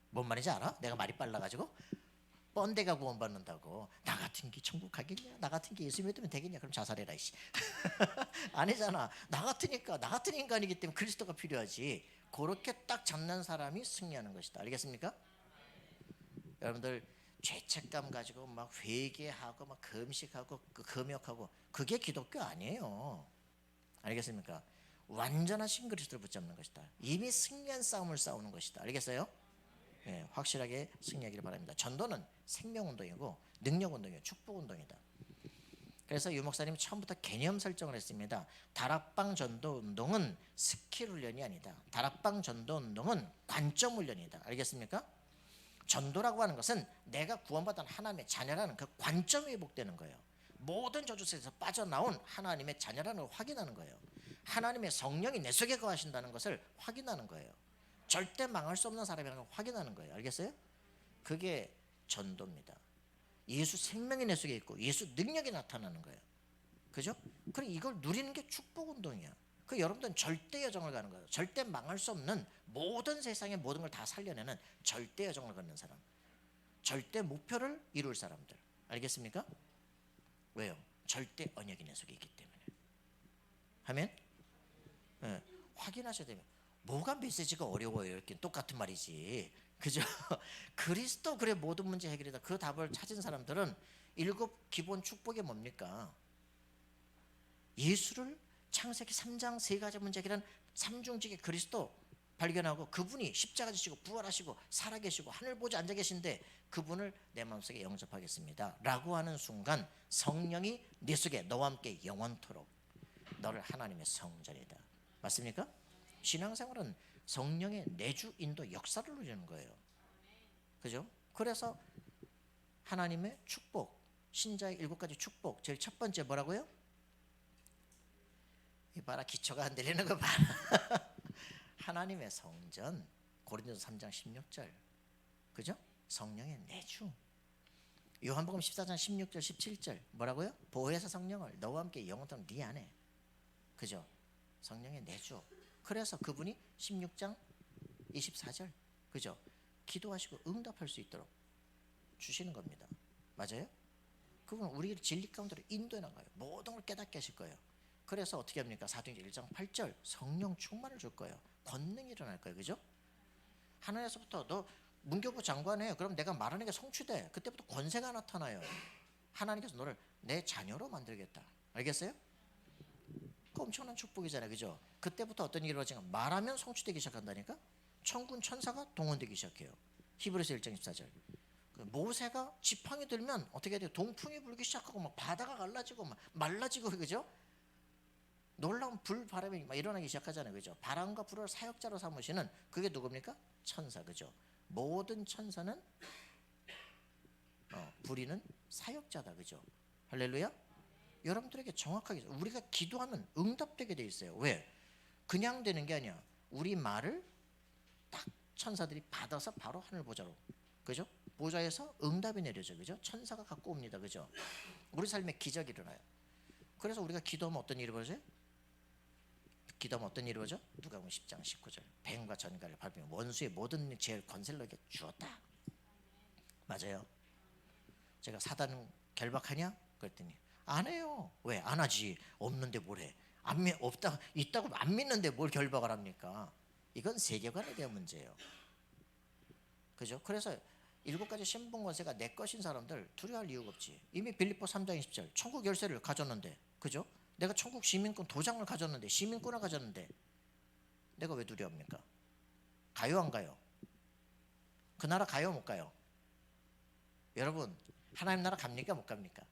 뭔 말인지 알아? 내가 말이 빨라가지고 뻔데가 구원받는다고. 나 같은 게 천국 가겠냐? 나 같은 게 예수 믿으면 되겠냐? 그럼 자살해라 이씨. 아니잖아. 나 같은 인간이기 때문에 그리스도가 필요하지. 그렇게 딱 잡는 사람이 승리하는 것이다. 알겠습니까? 여러분들 죄책감 가지고 막 회개하고 막 금식하고 금욕하고 그게 기독교 아니에요. 알겠습니까? 완전하신 그리스도를 붙잡는 것이다. 이미 승리한 싸움을 싸우는 것이다. 알겠어요? 네, 확실하게 승리하기를 바랍니다. 전도는 생명운동이고 능력운동이고 축복운동이다. 그래서 유 목사님 처음부터 개념 설정을 했습니다. 다락방 전도운동은 스킬훈련이 아니다. 다락방 전도운동은 관점훈련이다. 알겠습니까? 전도라고 하는 것은 내가 구원받은 하나님의 자녀라는 그 관점이 회복되는 거예요. 모든 저주에서 빠져나온 하나님의 자녀라는 걸 확인하는 거예요. 하나님의 성령이 내 속에 거하신다는 것을 확인하는 거예요. 절대 망할 수 없는 사람이라는 걸 확인하는 거예요. 알겠어요? 그게 전도입니다. 예수 생명이 내 속에 있고 예수 능력이 나타나는 거예요. 그죠? 그럼 이걸 누리는 게 축복운동이야. 그 여러분들은 절대 여정을 가는 거예요. 절대 망할 수 없는 모든 세상의 모든 걸 다 살려내는 절대 여정을 걷는 사람, 절대 목표를 이룰 사람들. 알겠습니까? 왜요? 절대 언약이 내 속에 있기 때문에. 아멘? 네, 확인하셔야 됩니다. 뭐가 메시지가 어려워요? 이렇게 똑같은 말이지. 그죠? 그리스도 그래 모든 문제 해결이다. 그 답을 찾은 사람들은 7 기본 축복이 뭡니까? 예수를 창세기 3장 3가지 문제 해결한 삼중직의 그리스도 발견하고 그분이 십자가 지시고 부활하시고 살아계시고 하늘 보좌 앉아 계신데 그분을 내 마음속에 영접하겠습니다 라고 하는 순간 성령이 내 속에 너와 함께 영원토록 너를 하나님의 성전이다. 맞습니까? 신앙생활은 성령의 내주 인도 역사를 누리는 거예요. 그죠? 그래서 하나님의 축복, 신자의 7가지 축복, 제일 첫 번째 뭐라고요? 이봐라, 기초가 안 들리는 거 봐라. 하나님의 성전, 고린도서 3장 16절. 그죠? 성령의 내주. 요한복음 14장 16절 17절 뭐라고요? 보혜사 성령을 너와 함께 영원토록 네 안에. 그죠? 성령의 내주. 그래서 그분이 16장 24절 그죠? 기도하시고 응답할 수 있도록 주시는 겁니다. 맞아요? 그분은 우리를 진리 가운데로 인도해 나가요. 모든 걸 깨닫게 하실 거예요. 그래서 어떻게 합니까? 사도행전 1장 8절 성령 충만을 줄 거예요. 권능이 일어날 거예요. 그죠? 하나님에서부터 너 문교부 장관해. 그럼 내가 말하는 게 성취돼. 그때부터 권세가 나타나요. 하나님께서 너를 내 자녀로 만들겠다. 알겠어요? 그 엄청난 축복이잖아요. 그죠? 그때부터 어떤 일이 이루어지냐? 말하면 성취되기 시작한다니까? 천군 천사가 동원되기 시작해요. 히브리서 1장 14절. 모세가 지팡이 들면 어떻게 돼요? 동풍이 불기 시작하고 막 바다가 갈라지고 막 말라지고 그죠? 놀라운 불바람이 막 일어나기 시작하잖아요. 그죠? 바람과 불을 사역자로 삼으시는 그게 누굽니까? 천사. 그죠? 모든 천사는 부리는 사역자다. 그죠? 할렐루야? 여러분들에게 정확하게 우리가 기도하면 응답되게 돼 있어요. 왜? 그냥 되는 게 아니야. 우리 말을 딱 천사들이 받아서 바로 하늘 보좌로. 그죠? 보좌에서 응답이 내려져. 그죠? 천사가 갖고 옵니다. 그죠? 우리 삶에 기적이 일어나요. 그래서 우리가 기도하면 어떤 일이 벌어져요? 기도하면 어떤 일이 벌어져? 누가복음 10장 19절. 뱀과 전갈을 밟으며 원수의 모든 죄를 건설로에게 주었다. 맞아요. 제가 사단 결박하냐? 그랬더니 안 해요. 왜? 안 하지. 없는데 뭘 해? 없다, 있다고 안 믿는데 뭘 결박을 합니까? 이건 세계관에 대한 문제예요. 그죠? 그래서 7가지 신분 권세가 내 것인 사람들 두려워할 이유가 없지. 이미 빌립보 3장 20절 천국 열쇠를 가졌는데, 그죠? 내가 천국 시민권 도장을 가졌는데, 시민권을 가졌는데 내가 왜 두려워합니까? 가요 안 가요? 그 나라 가요 못 가요? 여러분 하나님 나라 갑니까 못 갑니까?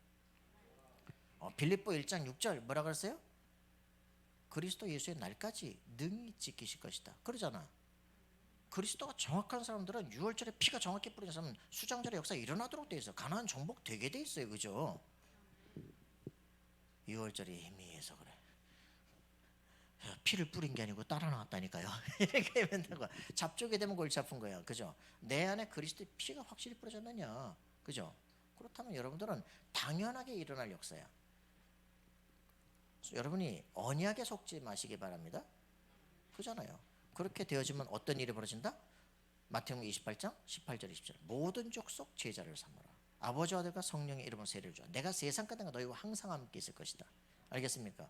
빌립보 1장 6절 뭐라 그랬어요? 그리스도 예수의 날까지 능히 지키실 것이다 그러잖아. 그리스도가 정확한 사람들은 6월절에 피가 정확히 뿌리는 사람은 수장절의 역사가 일어나도록 돼 있어요. 가나안 정복 되게 돼 있어요. 그죠? 6월절이 희미해서 그래. 피를 뿌린 게 아니고 따라 나왔다니까요. 이렇게 맨날 거 잡족이 되면 골치 아픈 거야. 그죠? 내 안에 그리스도의 피가 확실히 뿌려졌느냐. 그죠? 그렇다면 여러분들은 당연하게 일어날 역사야. 여러분이 언약에 속지 마시기 바랍니다. 그잖아요. 그렇게 되어지면 어떤 일이 벌어진다? 마태복음 28장 18절 20절 모든 족속 제자를 삼으라. 아버지와 아들과 성령의 이름으로 세례를 주어 내가 세상까지 너희와 항상 함께 있을 것이다. 알겠습니까?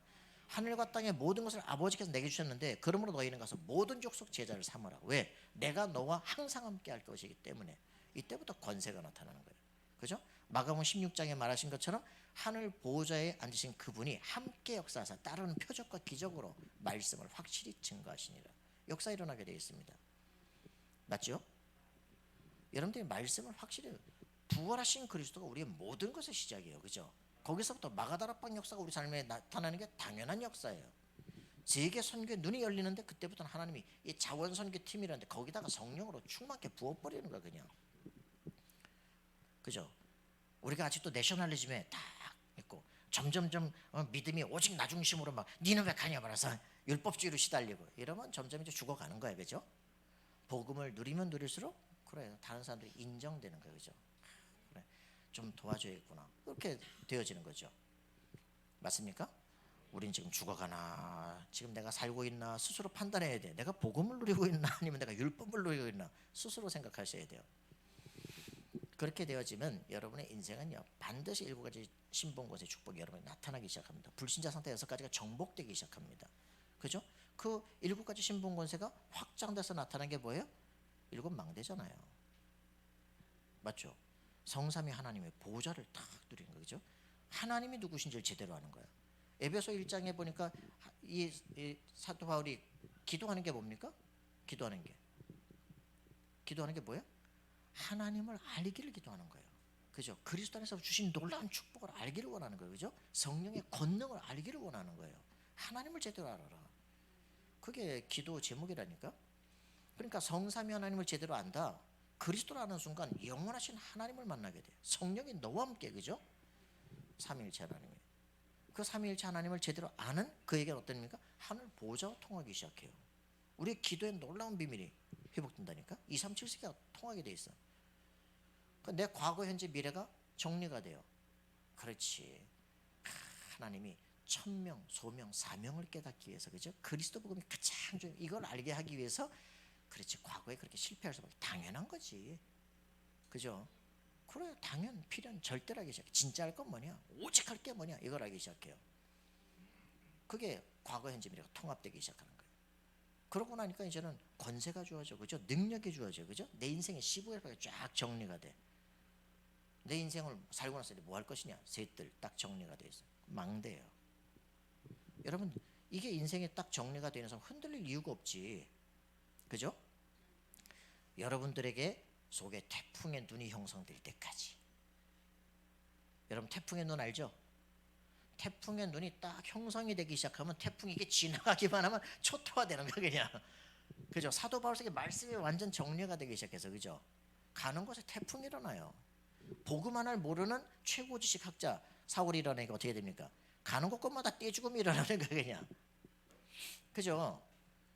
하늘과 땅의 모든 것을 아버지께서 내게 주셨는데 그러므로 너희는 가서 모든 족속 제자를 삼으라. 왜? 내가 너와 항상 함께 할 것이기 때문에. 이때부터 권세가 나타나는 거예요. 그죠? 마가복음 16장에 말하신 것처럼 하늘 보호자에 앉으신 그분이 함께 역사하사 따르는 표적과 기적으로 말씀을 확실히 증거하시니라. 역사 일어나게 되어 있습니다. 맞죠? 여러분들이 말씀을 확실히 부활하신 그리스도가 우리의 모든 것의 시작이에요. 그죠? 거기서부터 마가다락방 역사가 우리 삶에 나타나는 게 당연한 역사예요. 세계 선교에 눈이 열리는데 그때부터는 하나님이 이 자원 선교 팀이라는데 거기다가 성령으로 충만하게 부어버리는 거야 그냥. 그죠? 우리가 아직도 내셔널리즘에 딱 있고 점점점 믿음이 오직 나 중심으로 막 니는 왜 가냐 말아서 율법주의로 시달리고 이러면 점점 이제 죽어가는 거야. 그죠? 복음을 누리면 누릴수록 그래 다른 사람들이 인정되는 거예요. 그죠? 그래 좀 도와줘야겠구나. 그렇게 되어지는 거죠. 맞습니까? 우린 지금 죽어가나 지금 내가 살고 있나 스스로 판단해야 돼. 내가 복음을 누리고 있나 아니면 내가 율법을 누리고 있나 스스로 생각하셔야 돼요. 그렇게 되어지면 여러분의 인생은요 반드시 7가지 신봉권의 축복이 여러분에 나타나기 시작합니다. 불신자 상태 6가지가 정복되기 시작합니다. 그죠? 그 7가지 신봉권세가 확장돼서 나타난 게 뭐예요? 7망대잖아요. 맞죠? 성삼위 하나님의 보좌를 탁 누리는 거죠. 하나님이 누구신지를 제대로 아는 거예요. 에베소 1장에 보니까 이 사도 바울이 기도하는 게 뭡니까? 기도하는 게 뭐예요? 하나님을 알기를 기도하는 거예요. 그죠? 그리스도 안에서 주신 놀라운 축복을 알기를 원하는 거예요. 그죠? 성령의 권능을 알기를 원하는 거예요. 하나님을 제대로 알아라. 그게 기도 제목이라니까. 그러니까 성삼위 하나님을 제대로 안다. 그리스도를 아는 순간 영원하신 하나님을 만나게 돼. 성령이 너와 함께. 그죠? 삼위일체 하나님이. 그 삼위일체 하나님을 제대로 아는 그에게는 어떤 의미입니까? 하늘 보좌와 통하기 시작해요. 우리의 기도에 놀라운 비밀이 회복된다니까. 237세계가 통하게 돼 있어. 내 과거 현재 미래가 정리가 돼요. 그렇지. 하나님이 천명 소명 사명을 깨닫기 위해서 그죠? 그리스도 복음이 가장 중요해. 이걸 알게 하기 위해서 그렇지. 과거에 그렇게 실패할 수밖에 당연한 거지. 그죠? 그래 당연 필연 절대로 하기 시작해. 진짜 할 건 뭐냐? 오직 할 게 뭐냐? 이걸 알기 시작해요. 그게 과거 현재 미래가 통합되기 시작하는 거예요. 그러고 나니까 이제는 권세가 주어져. 그죠? 능력이 주어져. 그죠? 내 인생의 시부엘파가 쫙 정리가 돼. 내 인생을 살고 났을 때 뭐 할 것이냐? 셋들 딱 정리가 돼 있어요. 망대예요. 여러분 이게 인생이 딱 정리가 되는 사람 흔들릴 이유가 없지. 그죠? 여러분들에게 속에 태풍의 눈이 형성될 때까지. 여러분 태풍의 눈 알죠? 태풍의 눈이 딱 형성이 되기 시작하면 태풍이 이게 지나가기만 하면 초토화되는 거야 그냥. 그죠? 사도 바울에게 말씀이 완전 정리가 되기 시작해서 그죠? 가는 곳에 태풍이 일어나요. 복음 하나를 모르는 최고 지식 학자 사울이 일어나니까 어떻게 됩니까? 가는 곳곳마다 떼죽음이 일어나는 거야 그냥. 그죠?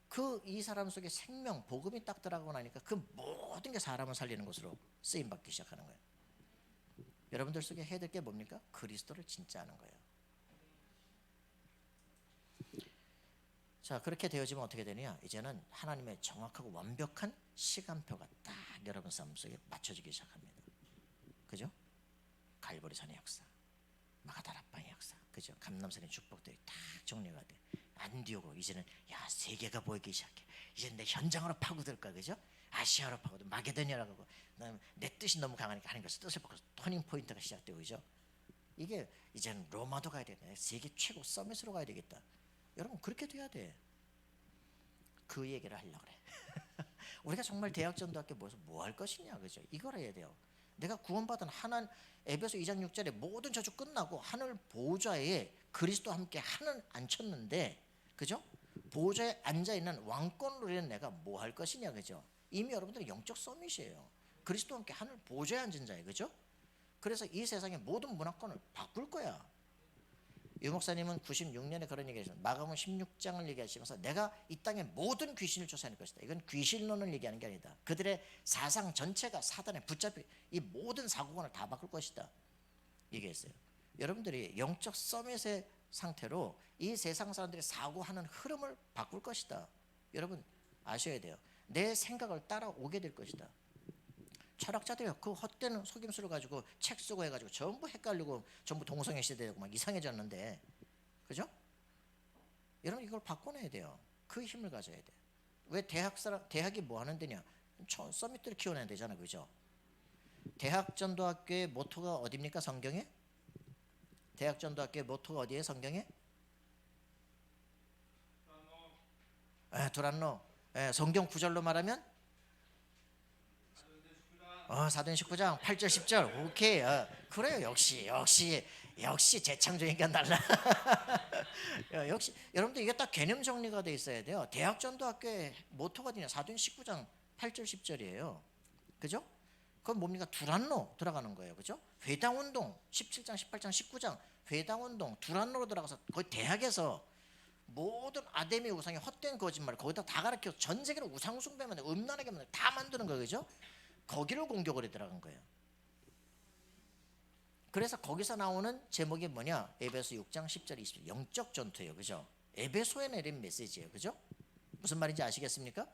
그 이 사람 속에 생명 복음이 딱 들어가고 나니까 그 모든 게 사람을 살리는 것으로 쓰임 받기 시작하는 거예요. 여러분들 속에 해야 될 게 뭡니까? 그리스도를 진짜 아는 거예요. 자 그렇게 되어지면 어떻게 되느냐? 이제는 하나님의 정확하고 완벽한 시간표가 딱 여러분 삶 속에 맞춰지기 시작합니다. 그죠? 갈보리산의 역사, 마가다락방의 역사, 그죠? 감람산의 축복들이 딱 정리가 돼. 안디오고 이제는 야 세계가 보이기 시작해. 이제는 내 현장으로 파고들 거야, 그죠? 아시아로 파고들, 마게도니아라고 하고, 내 뜻이 너무 강하니까 하는 것을 뜻을 바꿔서 터닝 포인트가 시작되고, 그죠? 이게 이제는 로마도 가야 되네. 세계 최고 서밋으로 가야 되겠다. 여러분 그렇게 돼야 돼. 그 얘기를 하려고 그래. 우리가 정말 대학 전도학교 모여서 뭐 할 것이냐, 그죠? 이걸 해야 돼요. 내가 구원받은 하나님, 에베소 2장 6절에 모든 저주 끝나고 하늘 보좌에 그리스도와 함께 하늘 앉혔는데, 그죠? 보좌에 앉아있는 왕권을 누리는 내가 뭐 할 것이냐, 그죠? 이미 여러분들은 영적 서밋이에요. 그리스도와 함께 하늘 보좌에 앉은 자예요, 그죠? 그래서 이 세상의 모든 문화권을 바꿀 거야. 유 목사님은 96년에 그런 얘기를 했어요. 마가복음 16장을 얘기하시면서 내가 이 땅의 모든 귀신을 쫓아낼 것이다. 이건 귀신론을 얘기하는 게 아니다. 그들의 사상 전체가 사단에 붙잡혀 이 모든 사고관을 다 바꿀 것이다 얘기했어요. 여러분들이 영적 서밋의 상태로 이 세상 사람들이 사고하는 흐름을 바꿀 것이다. 여러분 아셔야 돼요. 내 생각을 따라오게 될 것이다. 철학자들이 그 헛된 속임수를 가지고 책 쓰고 해가지고 전부 헷갈리고 전부 동성애 시대되고 막 이상해졌는데, 그죠? 여러분 이걸 바꿔내야 돼요. 그 힘을 가져야 돼. 왜 대학이 뭐 하는 데냐? 서밋들을 키워내야 되잖아, 그죠? 대학전도학교의 모토가 어디입니까? 성경에? 대학전도학교의 모토가 어디에? 성경에? 두란노. 성경 구절로 말하면 사도행 19장 8절 10절. 오케이. 그래요. 역시 재창조 인간 달라. 역시 여러분들 이게 딱 개념 정리가 돼 있어야 돼요. 대학 전도학교의 모토가 되냐? 사도행 19장 8절 10절이에요. 그죠? 그건 뭡니까? 두란노 들어가는 거예요. 그죠? 회당운동 17장 18장 19장 회당운동 두란노로 들어가서 거의 대학에서 모든 아담의 우상의 헛된 거짓말 거기다 다 가르쳐 전 세계로 우상 숭배만 음란하게 만들 다 만드는 거예요. 그죠? 거기를 공격을 해 들어간 거예요. 그래서 거기서 나오는 제목이 뭐냐? 에베소 6장 10절 20절 영적 전투예요. 그죠? 에베소에 내린 메시지예요. 그죠? 무슨 말인지 아시겠습니까?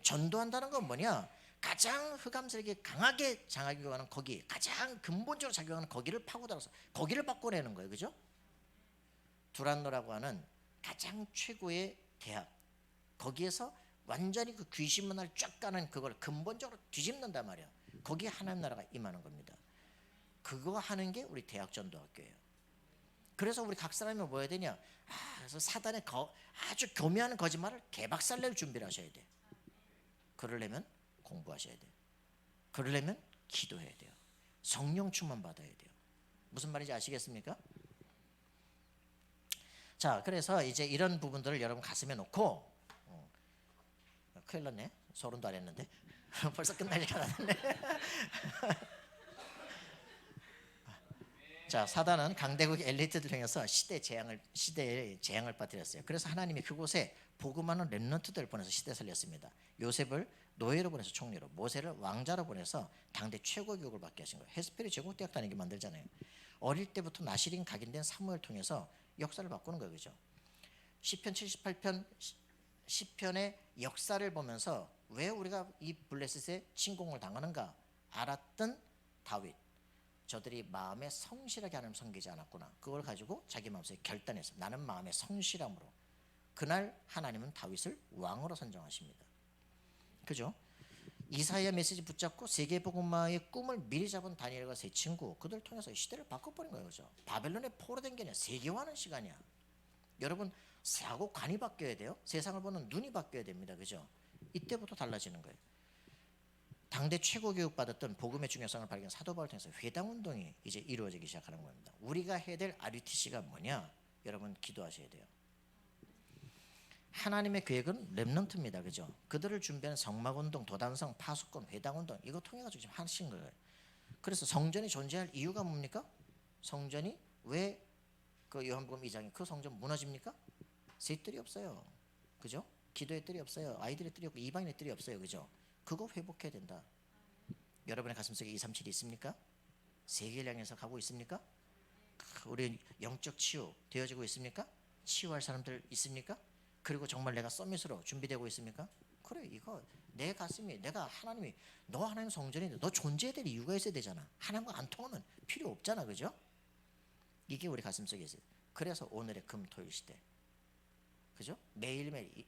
전도한다는 건 뭐냐? 가장 흑암세력이 강하게 작용하는 거기, 가장 근본적으로 작용하는 거기를 파고들어서 거기를 바꿔내는 거예요. 그죠? 두란노라고 하는 가장 최고의 대학, 거기에서 완전히 그 귀신 문화를 쫙 까는 그걸 근본적으로 뒤집는단 말이야. 거기에 하나님 나라가 임하는 겁니다. 그거 하는 게 우리 대학 전도학교예요. 그래서 우리 각 사람이 뭐 해야 되냐? 그래서 사단의 아주 교묘한 거짓말을 개박살낼 준비를 하셔야 돼. 그러려면 공부하셔야 돼요. 그러려면 기도해야 돼요. 성령 충만 받아야 돼요. 무슨 말인지 아시겠습니까? 자, 그래서 이제 이런 부분들을 여러분 가슴에 놓고, 큰일 났네. 서른도 안 했는데 벌써 끝날 시간 안 됐네. 자, 사단은 강대국 엘리트들 통해서 시대의 재앙을 빠뜨렸어요. 그래서 하나님이 그곳에 복음하는 렘넌트들을 보내서 시대 살렸습니다. 요셉을 노예로 보내서 총리로, 모세를 왕자로 보내서 당대 최고 교육을 받게 하신 거예요. 헤스페리 제국대학 다니게 만들잖아요. 어릴 때부터 나시린 각인된 사무엘 통해서 역사를 바꾸는 거예요. 그죠? 시편 78편 시편의 역사를 보면서 왜 우리가 이 블레셋에 침공을 당하는가 알았던 다윗, 저들이 마음에 성실하게 하나님 섬기지 않았구나. 그걸 가지고 자기 마음속에 결단해서 나는 마음에 성실함으로, 그날 하나님은 다윗을 왕으로 선정하십니다. 그죠? 이사야 메시지 붙잡고 세계복음화의 꿈을 미리 잡은 다니엘과 세 친구, 그들 통해서 시대를 바꿔버린 거예요. 그죠? 바벨론에 포로된 게 아니라 세계화하는 시간이야. 여러분 사고관이 바뀌어야 돼요. 세상을 보는 눈이 바뀌어야 됩니다. 그죠? 이때부터 달라지는 거예요. 당대 최고 교육받았던 복음의 중요성을 발견한 사도 바울을 통해서 회당운동이 이제 이루어지기 시작하는 겁니다. 우리가 해야 될 RUTC가 뭐냐? 여러분 기도하셔야 돼요. 하나님의 계획은 렘넌트입니다. 그죠? 그들을 준비한 성막운동, 도단성, 파수꾼, 회당운동 이거 통해가지고 지금 하신 거예요. 그래서 성전이 존재할 이유가 뭡니까? 성전이 왜 그 요한복음 2장에 그 성전 무너집니까? 새 뜰이 없어요. 그죠? 기도의 뜰이 없어요. 아이들의 뜰이 없고 이방인의 뜰이 없어요. 그죠? 그거 회복해야 된다. 여러분의 가슴속에 237이 있습니까? 세계를 향해서 가고 있습니까? 우리 영적 치유 되어지고 있습니까? 치유할 사람들 있습니까? 그리고 정말 내가 서밋으로 준비되고 있습니까? 그래, 이거 내 가슴이, 내가 하나님이, 너 하나님 성전인데 너 존재해야 될 이유가 있어야 되잖아. 하나님과 안 통하면 필요 없잖아. 그죠? 이게 우리 가슴속에 있어요. 그래서 오늘의 금토일 시대, 그죠? 매일매일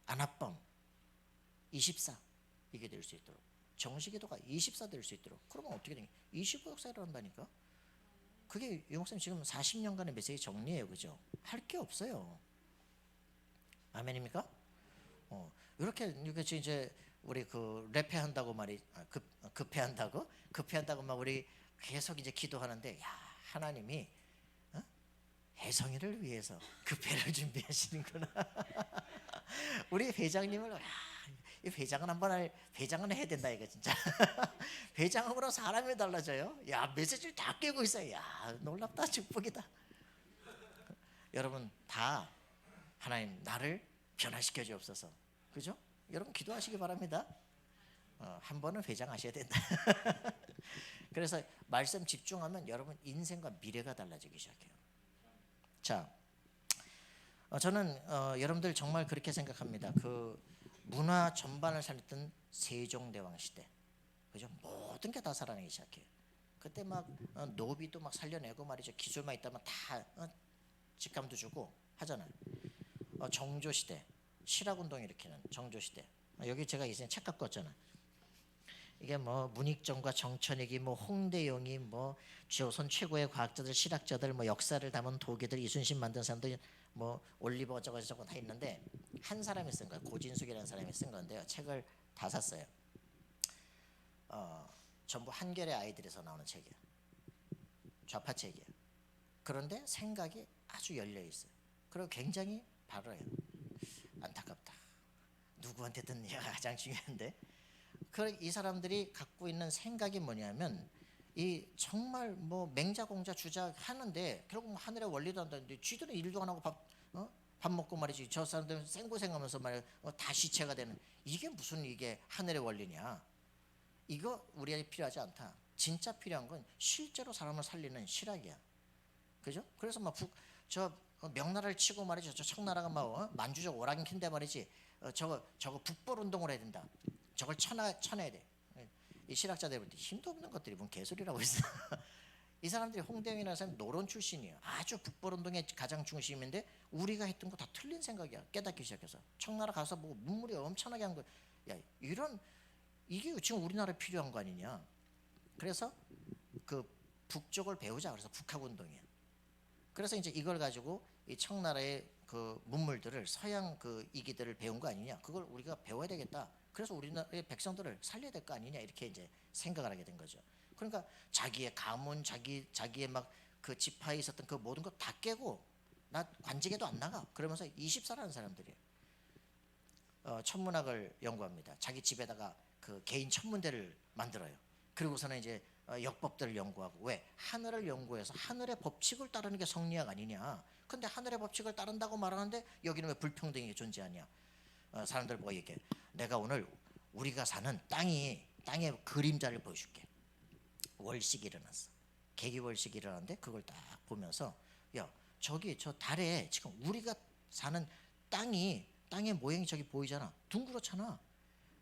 안압범 24 이게 될 수 있도록, 정시기도가 24 될 수 있도록. 그러면 어떻게 되냐? 25 역사를 한다니까. 그게 유목사님 지금 40년간의 메시지 정리예요. 그죠? 할 게 없어요. 아멘입니까? 이렇게 이제 우리 그 랩해한다고 말이 급해한다고 막 우리 계속 이제 기도하는데, 야, 하나님이 혜성이를 위해서 급회를 준비하시는구나. 우리 회장님을, 야, 이 회장은 회장은 해야 된다 이거 진짜. 회장으로 사람이 달라져요. 야, 메시지를 다 깨고 있어요. 야, 놀랍다, 축복이다. 여러분 다 하나님 나를 변화시켜 주옵소서. 그죠? 여러분 기도하시기 바랍니다. 한 번은 회장하셔야 된다. 그래서 말씀 집중하면 여러분 인생과 미래가 달라지기 시작해요. 자, 저는 여러분들 정말 그렇게 생각합니다. 그 문화 전반을 살렸던 세종대왕 시대, 그죠? 모든 게 다 살아나기 시작해요. 그때 막 노비도 막 살려내고 말이죠. 기술만 있다면 다 직감도 주고 하잖아요. 정조시대, 실학운동 일으키는 정조시대. 여기 제가 이제 책 갖고 왔잖아요. 이게 뭐 문익점과 정천익이, 뭐 홍대용이, 뭐 조선 최고의 과학자들, 실학자들, 뭐 역사를 담은 도기들, 이순신 만든 사람들, 뭐 올리버 저거 다 있는데 한 사람이 쓴 거예요. 고진숙이라는 사람이 쓴 건데요. 책을 다 샀어요. 전부 한결의 아이들에서 나오는 책이에요. 좌파 책이에요. 그런데 생각이 아주 열려 있어요. 그리고 굉장히 바로요. 안타깝다. 누구한테든 가장 중요한데, 이 사람들이 갖고 있는 생각이 뭐냐면, 이 정말 뭐 맹자공자 주자 하는데 결국 하늘의 원리도 한다는데 쥐들은 일도 안 하고 밥 먹고 말이지. 저 사람들은 생고생하면서 말이야 다 시체가 되는, 이게 무슨 이게 하늘의 원리냐. 이거 우리에게 필요하지 않다. 진짜 필요한 건 실제로 사람을 살리는 실학이야. 그죠? 그래서 막 저 명나라를 치고 말이죠. 저 청나라가 막 만주적 오랑캐인데 말이지. 저거 북벌 운동을 해야 된다. 저걸 쳐내야 돼. 이 실학자들 볼 때 힘도 없는 것들이 뭔 개소리라고 했어. 이 사람들이 홍대영이라는 사람이 노론 출신이에요. 아주 북벌 운동의 가장 중심인데 우리가 했던 거 다 틀린 생각이야. 깨닫기 시작해서 청나라 가서 뭐 문물이 엄청나게 한 거. 야, 이게 지금 우리나라에 필요한 거 아니냐. 그래서 그 북쪽을 배우자. 그래서 북학운동이에요. 그래서 이제 이걸 가지고 이 청나라의 그 문물들을 서양 그 이기들을 배운 거 아니냐. 그걸 우리가 배워야 되겠다. 그래서 우리나라의 백성들을 살려야 될 거 아니냐, 이렇게 이제 생각을 하게 된 거죠. 그러니까 자기의 가문, 자기의 막 그 지파에 있었던 그 모든 것 다 깨고, 나 관직에도 안 나가. 그러면서 20살하는 사람들이에요. 천문학을 연구합니다. 자기 집에다가 그 개인 천문대를 만들어요. 그리고서는 이제 역법들을 연구하고. 왜? 하늘을 연구해서 하늘의 법칙을 따르는 게 성리학 아니냐. 근데 하늘의 법칙을 따른다고 말하는데 여기는 왜 불평등이 존재하냐. 사람들 보고 얘기해. 내가 오늘 우리가 사는 땅의 그림자를 보여줄게. 월식이 일어났어. 개기월식이 일어났는데 그걸 딱 보면서, 야, 저기 저 달에 지금 우리가 사는 땅의 모양이 저기 보이잖아. 둥그렇잖아.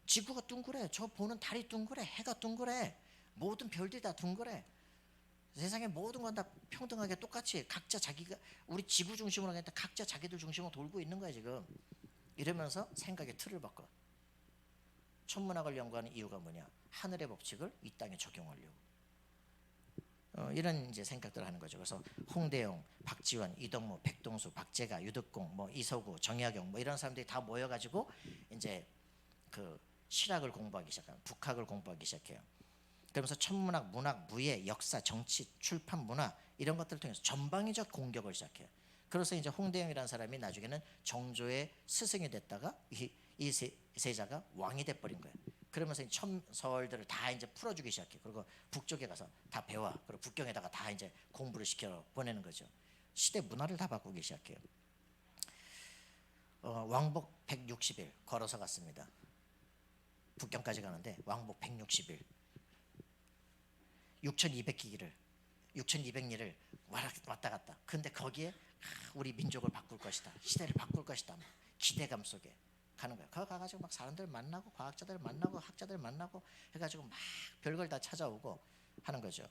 지구가 둥그래. 저 보는 달이 둥그래. 해가 둥그래. 모든 별들이 다 둥그래. 세상의 모든 건 다 평등하게 똑같이 각자 자기가, 우리 지구 중심으로 하니까 각자 자기들 중심으로 돌고 있는 거야 지금. 이러면서 생각의 틀을 바꿔. 천문학을 연구하는 이유가 뭐냐? 하늘의 법칙을 이 땅에 적용하려고. 이런 이제 생각들을 하는 거죠. 그래서 홍대영, 박지원, 이덕무, 백동수, 박재가, 유득공, 뭐 이서구, 정약용, 뭐 이런 사람들이 다 모여가지고 이제 그 실학을 공부하기 시작해요. 북학을 공부하기 시작해요. 그러면서 천문학, 문학, 무예, 역사, 정치, 출판, 문화 이런 것들을 통해서 전방위적 공격을 시작해요. 그래서 이제 홍대영이라는 사람이 나중에는 정조의 스승이 됐다가 이 세자가 왕이 돼버린 거예요. 그러면서 첨서울들을 다 이제 풀어주기 시작해. 그리고 북쪽에 가서 다 배워. 그리고 북경에다가 다 이제 공부를 시켜 보내는 거죠. 시대 문화를 다 바꾸기 시작해요. 왕복 160일 걸어서 갔습니다. 북경까지 가는데 왕복 160일, 6,200리를 왔다 갔다. 근데 거기에 우리 민족을 바꿀 것이다, 시대를 바꿀 것이다, 기대감 속에 가는 거예요. 거기 가가지고 막 사람들 만나고, 과학자들 만나고, 학자들 만나고 해가지고 막 별걸 다 찾아오고 하는 거죠.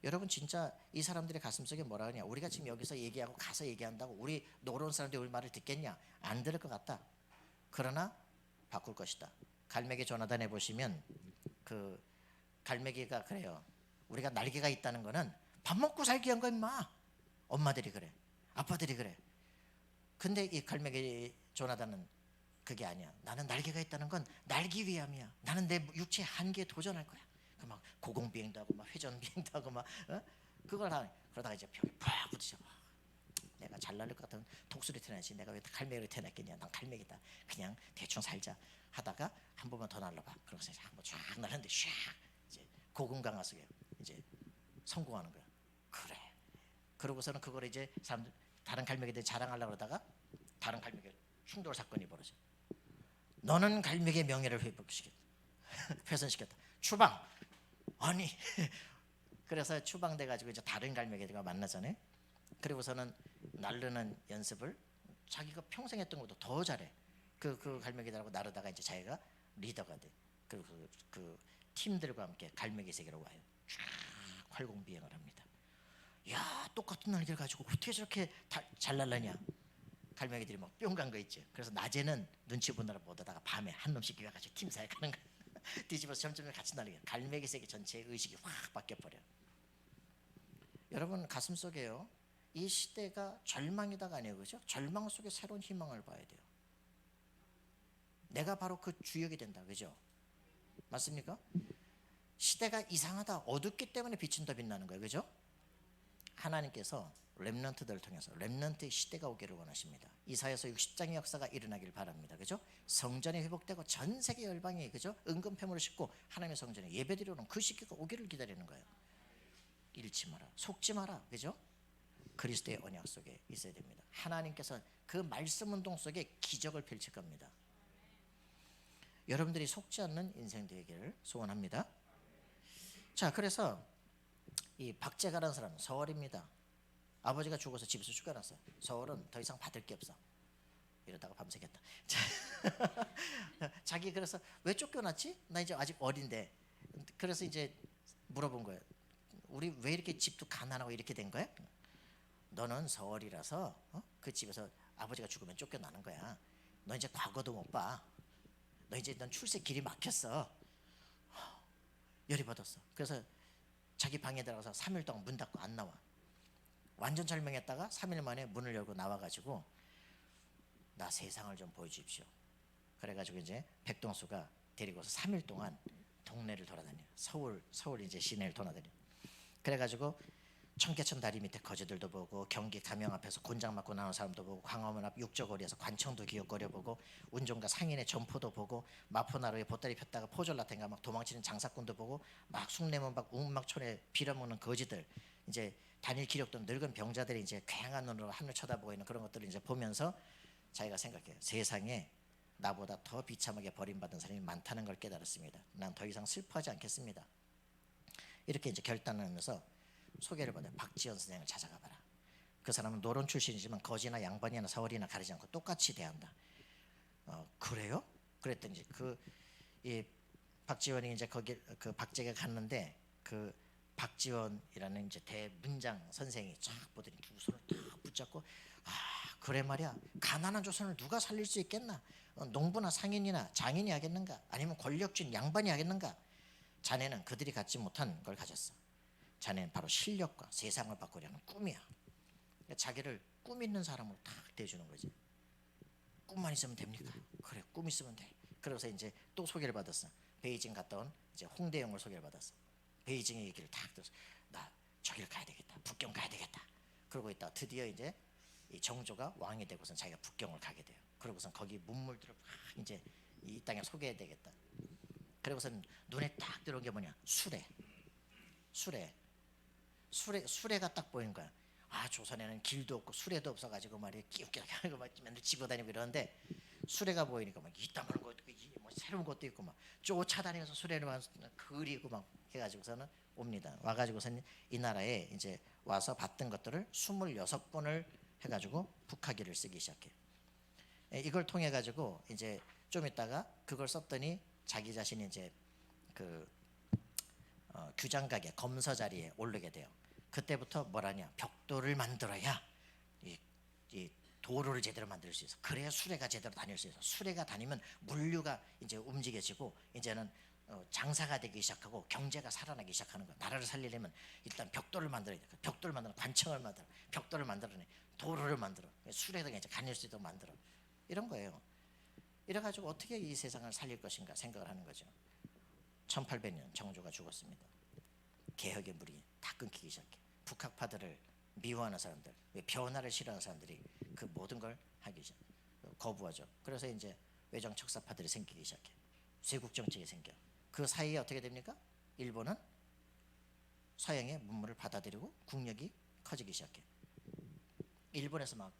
여러분 진짜 이 사람들의 가슴속에 뭐라 하냐. 우리가 지금 여기서 얘기하고 가서 얘기한다고 우리 노론 사람들이 우리 말을 듣겠냐? 안 들을 것 같다. 그러나 바꿀 것이다. 갈매기 조나단에 보시면 그 갈매기가 그래요. 우리가 날개가 있다는 거는 밥 먹고 살기 위한 거 임마. 엄마들이 그래, 아빠들이 그래. 근데 이 갈매기 조나단은 그게 아니야. 나는 날개가 있다는 건 날기 위함이야. 나는 내 육체의 한계에 도전할 거야. 그 막 고공비행도 하고 막 회전비행도 하고 막 그걸 하는. 그러다가 이제 벽에 팍 부딪혀. 내가 잘 날릴 것 같으면 독수리 태어나지. 내가 왜 갈매기로 태어났겠냐. 난 갈매기다. 그냥 대충 살자 하다가 한 번만 더 날려봐. 그러고서 이제 한번 쫙 날렸는데 샥 이제 고공강화 속에 이제 성공하는 거야. 그래. 그러고서는 그걸 이제 사람들 다른 갈매기들 자랑하려고 그러다가 다른 갈매기 충돌 사건이 벌어져. 너는 갈매기의 명예를 회복시켰다. 훼손시켰다. 추방. 아니. 그래서 추방돼 가지고 이제 다른 갈매기들과 만나잖아요. 그리고서는 날르는 연습을 자기가 평생 했던 것보다 더 잘해. 그 갈매기들하고 나르다가 이제 자기가 리더가 돼. 그 팀들과 함께 갈매기 세계로 와요. 쫙 활공비행을 합니다. 야, 똑같은 날개를 가지고 어떻게 저렇게 잘 날라냐. 갈매기들이 막 뿅 간 거 있지. 그래서 낮에는 눈치 보느라 못 하다가 밤에 한 놈씩 이와가지고 팀 사역하는 거야. 뒤집어서 점점 같이 날리게. 갈매기 세계 전체의 의식이 확 바뀌어버려. 여러분 가슴 속에요. 이 시대가 절망이다가 아니에요, 그죠? 절망 속에 새로운 희망을 봐야 돼요. 내가 바로 그 주역이 된다, 그죠? 맞습니까? 시대가 이상하다, 어둡기 때문에 빛은 더 빛나는 거예요, 그죠? 하나님께서 렘넌트들을 통해서 렘넌트의 시대가 오기를 원하십니다. 이사야서 60장의 역사가 일어나길 바랍니다, 그죠? 성전이 회복되고 전 세계 열방이, 그죠? 은금 폐물을 싣고 하나님의 성전에 예배드리러 오는 그 시기가 오기를 기다리는 거예요. 잃지 마라, 속지 마라, 그죠? 그리스도의 언약 속에 있어야 됩니다. 하나님께서 그 말씀 운동 속에 기적을 펼칠 겁니다. 여러분들이 속지 않는 인생 되기를 소원합니다. 자, 그래서 이 박제가라는 사람은 서월입니다. 아버지가 죽어서 집에서 쫓겨났어. 서월은 더 이상 받을 게 없어. 이러다가 밤새겠다. 자기 그래서 왜 쫓겨났지? 나 이제 아직 어린데. 그래서 이제 물어본 거예요. 우리 왜 이렇게 집도 가난하고 이렇게 된 거야? 너는 서월이라서 그 집에서 아버지가 죽으면 쫓겨나는 거야. 너 이제 과거도 못 봐. 너 이제 넌 출세 길이 막혔어. 열이 받았어. 그래서 자기 방에 들어가서 3일 동안 문 닫고 안 나와. 완전 절명했다가 3일 만에 문을 열고 나와가지고 나 세상을 좀 보여주십시오. 그래가지고 이제 백동수가 데리고서 3일 동안 동네를 돌아다녀. 서울 이제 시내를 돌아다녀. 그래가지고 청계천 다리 밑에 거지들도 보고, 경기 가명 앞에서 곤장 맞고 나오는 사람도 보고, 광화문 앞 육저거리에서 관청도 기어거려 보고, 운종가 상인의 점포도 보고, 마포나루에 보따리 폈다가 포졸라텐가 막 도망치는 장사꾼도 보고, 막 숭례문 밖 우막촌에 빌어먹는 거지들, 이제 단일 기력도 늙은 병자들이 이제 쾌양한 눈으로 하늘 쳐다보고 있는 그런 것들을 이제 보면서 자기가 생각해요. 세상에 나보다 더 비참하게 버림받은 사람이 많다는 걸 깨달았습니다. 난 더 이상 슬퍼하지 않겠습니다. 이렇게 이제 결단을 하면서 소개를 받아요. 박지원 선생을 찾아가 봐라. 그 사람은 노론 출신이지만 거지나 양반이나 서울이나 가리지 않고 똑같이 대한다. 그래요? 그랬더니 이 박지원이 이제 거기 그 박제가 갔는데 그 박지원이라는 이제 대문장 선생이 쫙 보더니 두 손을 딱 붙잡고, 그래 말이야. 가난한 조선을 누가 살릴 수 있겠나? 농부나 상인이나 장인이 하겠는가? 아니면 권력진 양반이 하겠는가? 자네는 그들이 갖지 못한 걸 가졌어. 자네는 바로 실력과 세상을 바꾸려는 꿈이야. 그러니까 자기를 꿈 있는 사람으로 딱 대주는 거지. 꿈만 있으면 됩니까? 그래, 꿈 있으면 돼. 그래서 이제 또 소개를 받았어. 베이징 갔다 온 이제 홍대영을 소개를 받았어. 베이징의 얘기를 딱 들었어. 나 저기를 가야 되겠다. 북경 가야 되겠다. 그러고 있다 드디어 이제 이 정조가 왕이 되고선 자기가 북경을 가게 돼요. 그러고선 거기 문물들을 막 이제 이 땅에 소개해야 되겠다. 그러고선 눈에 딱 들어온 게 뭐냐? 수레가 딱 보이는 거야. 조선에는 길도 없고 수레도 없어가지고 말이야 끼우끼우하고 막 맨날 지고 다니고 이러는데, 수레가 보이니까 막 이따만한 것도 있고 뭐 새로운 것도 있고 막 쫓아다니면서 수레를 막 그리고 막 해가지고서는 옵니다. 와가지고서는 이 나라에 이제 와서 봤던 것들을 26번을 해가지고 북하기를 쓰기 시작해. 이걸 통해 가지고 이제 좀 있다가 그걸 썼더니 자기 자신이 이제 규장각에 검서 자리에 오르게 돼요. 그때부터 뭐라냐? 벽돌을 만들어야 이 도로를 제대로 만들 수 있어. 그래야 수레가 제대로 다닐 수 있어. 수레가 다니면 물류가 이제 움직여지고 이제는 장사가 되기 시작하고 경제가 살아나기 시작하는 거야. 나라를 살리려면 일단 벽돌을 만들어야 돼. 벽돌을 만들어, 관청을 만들어, 벽돌을 만들어내, 도로를 만들어, 수레가 이제 다닐 수 있도록 만들어. 이런 거예요. 이래가지고 어떻게 이 세상을 살릴 것인가 생각을 하는 거죠. 1800년 정조가 죽었습니다. 개혁의 물이 다 끊기기 시작해. 북학파들을 미워하는 사람들, 변화를 싫어하는 사람들이 그 모든 걸 하기 시작, 거부하죠. 그래서 이제 외정 척사파들이 생기기 시작해. 쇄국 정책이 생겨. 그 사이에 어떻게 됩니까? 일본은 서양의 문물을 받아들이고 국력이 커지기 시작해. 일본에서 막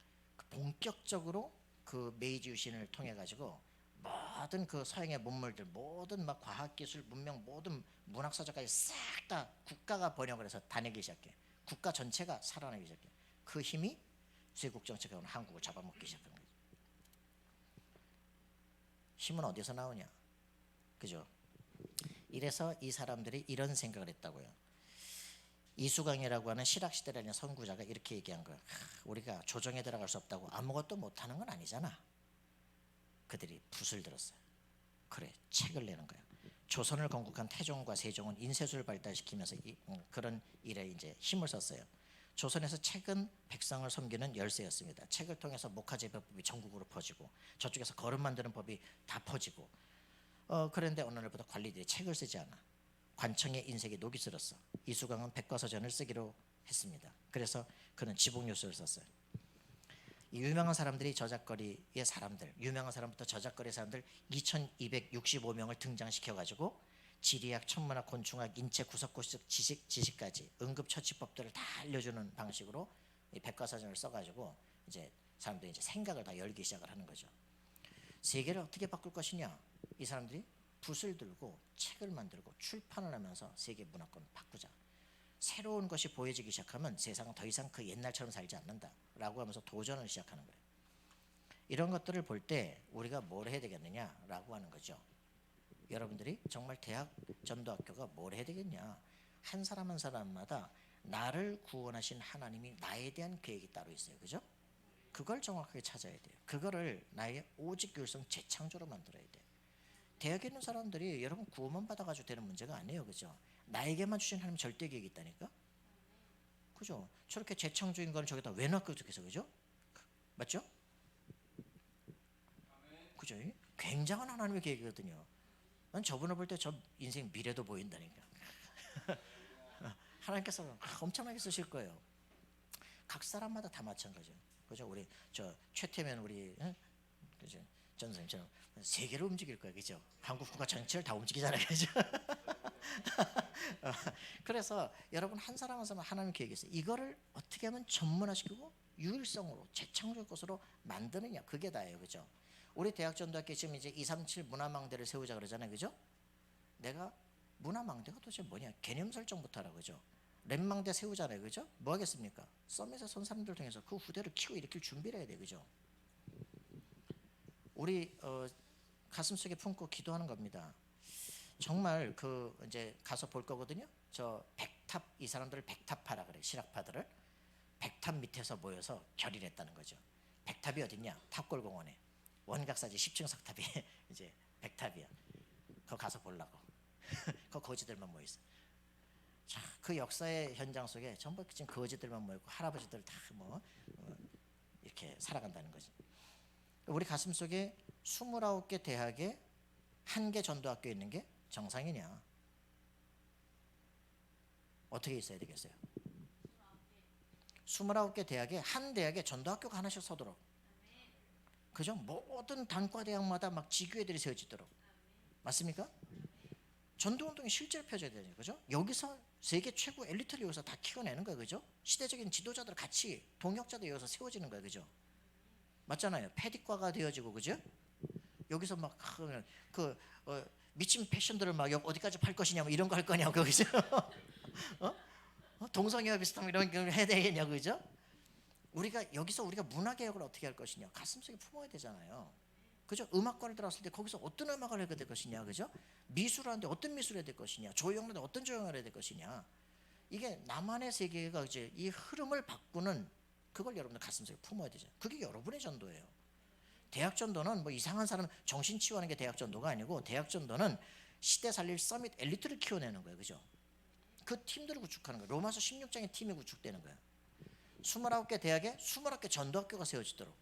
본격적으로 그 메이지 유신을 통해 가지고 모든 그 서양의 문물들, 모든 막 과학기술, 문명, 모든 문학서적까지 싹 다 국가가 번역을 해서 다내기 시작해. 국가 전체가 살아나기 시작해. 그 힘이 쇄국 정책으로 한국을 잡아먹기 시작한 거죠. 힘은 어디서 나오냐? 그죠? 이래서 이 사람들이 이런 생각을 했다고요. 이수강이라고 하는 실학시대라는 선구자가 이렇게 얘기한 거예요. 우리가 조정에 들어갈 수 없다고 아무것도 못하는 건 아니잖아. 그들이 붓을 들었어요. 그래, 책을 내는 거야. 조선을 건국한 태종과 세종은 인쇄술을 발달시키면서 그런 일에 이제 힘을 썼어요. 조선에서 책은 백성을 섬기는 열쇠였습니다. 책을 통해서 목화재배법이 전국으로 퍼지고 저쪽에서 거름 만드는 법이 다 퍼지고 그런데 어느 날부터 관리들이 책을 쓰지 않아. 관청의 인색에 녹이 슬었어. 이수강은 백과사전을 쓰기로 했습니다. 그래서 그는 지복요술을 썼어요. 이 유명한 사람들이 저작거리의 사람들, 유명한 사람부터 저작거리의 사람들 2265명을 등장시켜가지고 지리학, 천문학, 곤충학, 인체 구석구석 지식까지 응급처치법들을 다 알려주는 방식으로 이 백과사전을 써가지고 이제 사람들이 이제 생각을 다 열기 시작을 하는 거죠. 세계를 어떻게 바꿀 것이냐? 이 사람들이 붓을 들고 책을 만들고 출판을 하면서 세계 문화권을 바꾸자. 새로운 것이 보여지기 시작하면 세상은 더 이상 그 옛날처럼 살지 않는다 라고 하면서 도전을 시작하는 거예요. 이런 것들을 볼 때 우리가 뭘 해야 되겠느냐라고 하는 거죠. 여러분들이 정말 대학 전도학교가 뭘 해야 되겠냐? 한 사람 한 사람마다 나를 구원하신 하나님이 나에 대한 계획이 따로 있어요. 그죠? 그걸 정확하게 찾아야 돼요. 그거를 나의 오직 율성 재창조로 만들어야 돼. 대학에 있는 사람들이 여러분 구원만 받아가지고 되는 문제가 아니에요. 그죠? 나에게만 주신 하나님 절대 계획이 있다니까. 그죠? 저렇게 재창조인 거는 저기다 왜 놔둬 좋겠어. 그죠? 맞죠? 그죠? 굉장한 하나님의 계획이거든요. 난 저분을 볼 때 저 인생 미래도 보인다니까. 하나님께서 엄청나게 쓰실 거예요. 각 사람마다 다 마찬가지예요. 그죠? 우리 저 최태면 우리 그죠? 전 선생님처럼 세계를 움직일 거예요. 그죠? 한국 국가 전체를 다 움직이잖아요. 그죠? 그래서 여러분 한 사람 한 사람 하나님 계획이 있어요. 이거를 어떻게 하면 전문화시키고 유일성으로 재창조의 것으로 만드느냐, 그게 다예요. 그죠? 우리 대학전도학교 지금 이제 237 문화망대를 세우자 그러잖아요. 그죠? 내가 문화망대가 도대체 뭐냐? 개념 설정부터 하라. 그죠? 랩망대 세우잖아요. 그죠? 뭐 하겠습니까? 서밋에 선 사람들 통해서 그 후대를 키고 일으킬 준비를 해야 돼. 그죠? 우리 가슴속에 품고 기도하는 겁니다. 정말 그 이제 가서 볼 거거든요. 저 백탑, 이 사람들을 백탑파라 그래. 실학파들을 백탑 밑에서 모여서 결의했다는 거죠. 백탑이 어딨냐? 탑골공원에 원각사지 10층 석탑이 이제 백탑이야. 그거 가서 보려고. 그 거지들만 모여 있어. 자, 그 역사의 현장 속에 전부 지금 거지들만 모여 있고 할아버지들 다 뭐 이렇게 살아간다는 거지. 우리 가슴 속에 29개 대학에 1개 전도학교 있는 게 정상이냐? 어떻게 있어야 되겠어요? 29개 대학에 한 대학에 전도학교가 하나씩 서도록. 그죠? 모든 단과대학마다 막 지교회들이 세워지도록. 맞습니까? 전도운동이 실제로 펴져야 되죠. 그죠? 여기서 세계 최고 엘리트를 여기서 다 키워내는 거예요. 그죠? 시대적인 지도자들 같이 동역자들 여기서 세워지는 거예요. 그죠? 맞잖아요. 패디과가 되어지고, 그죠? 여기서 막 미친 패션들을 막 어디까지 팔 것이냐 뭐 이런 거 할 거냐고. 그죠? 동성애와 비슷한 이런 걸 해야 되겠냐고. 그죠? 우리가 문화개혁을 어떻게 할 것이냐, 가슴속에 품어야 되잖아요. 그죠? 음악과를 들어갔을 때 거기서 어떤 음악을 해야 될 것이냐. 그죠? 미술을 하는데 어떤 미술을 해야 될 것이냐, 조형을 하는데 어떤 조형을 해야 될 것이냐. 이게 나만의 세계가 이제 이 흐름을 바꾸는, 그걸 여러분들 가슴속에 품어야 되죠. 그게 여러분의 전도예요. 대학 전도는 뭐 이상한 사람 정신 치유하는 게 대학 전도가 아니고, 대학 전도는 시대 살릴 서밋 엘리트를 키워내는 거예요. 그죠? 그 팀들을 구축하는 거예요. 로마서 16장의 팀이 구축되는 거예요. 29개 대학에 29개 전도학교가 세워지도록,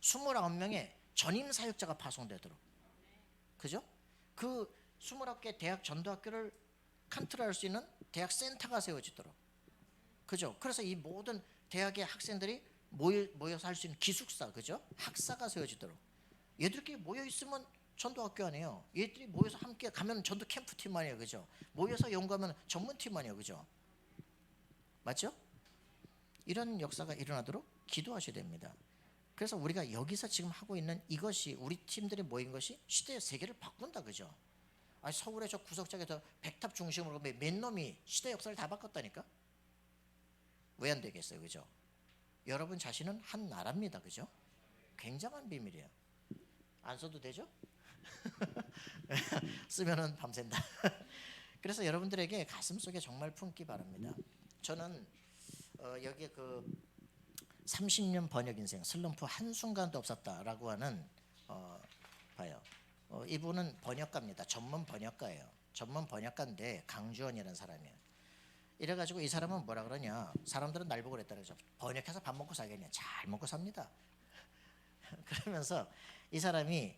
29명의 전임 사역자가 파송되도록, 그죠? 그 21개 대학 전도학교를 컨트롤할 수 있는 대학 센터가 세워지도록, 그죠? 그래서 이 모든 대학의 학생들이 모여서 할 수 있는 기숙사, 그죠? 학사가 세워지도록. 얘들끼리 모여 있으면 전도학교 아니에요. 얘들이 모여서 함께 가면 전도 캠프팀 아니에요, 그죠? 모여서 연구하면 전문팀 아니에요, 그죠? 맞죠? 이런 역사가 일어나도록 기도하셔야 됩니다. 그래서 우리가 여기서 지금 하고 있는 이것이, 우리 팀들이 모인 것이 시대의 세계를 바꾼다, 그죠? 아니, 서울의 저 구석장에서 백탑 중심으로 몇 놈이 시대 역사를 다 바꿨다니까? 왜 안 되겠어요, 그죠? 여러분 자신은 한 나라입니다, 그죠? 굉장한 비밀이에요. 안 써도 되죠? 쓰면은 밤샌다. 그래서 여러분들에게 가슴속에 정말 품기 바랍니다. 저는 여기에 그 30년 번역 인생 슬럼프 한순간도 없었다라고 하는 봐요. 이분은 번역가입니다. 전문 번역가예요. 전문 번역가인데 강주원이라는 사람이에요. 이래가지고 이 사람은 뭐라 그러냐, 사람들은 날 보고 그랬다 그러죠. 번역해서 밥 먹고 살겠냐. 잘 먹고 삽니다. 그러면서 이 사람이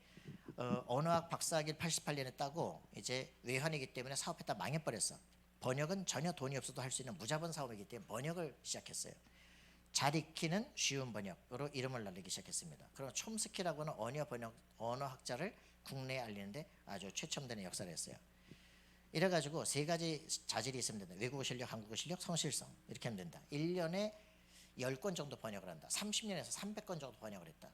언어학 박사학위를 88년에 따고 이제 외환이기 때문에 사업했다 망해버렸어. 번역은 전혀 돈이 없어도 할 수 있는 무자본 사업이기 때문에 번역을 시작했어요. 잘 익히는 쉬운 번역으로 이름을 날리기 시작했습니다. 그리고 촘스키라고 하는 언어학자를 국내에 알리는데 아주 최첨단의 역사를 했어요. 이래가지고 세 가지 자질이 있으면 된다. 외국어 실력, 한국어 실력, 성실성. 이렇게 하면 된다. 1년에 10권 정도 번역을 한다. 30년에서 300권 정도 번역을 했다.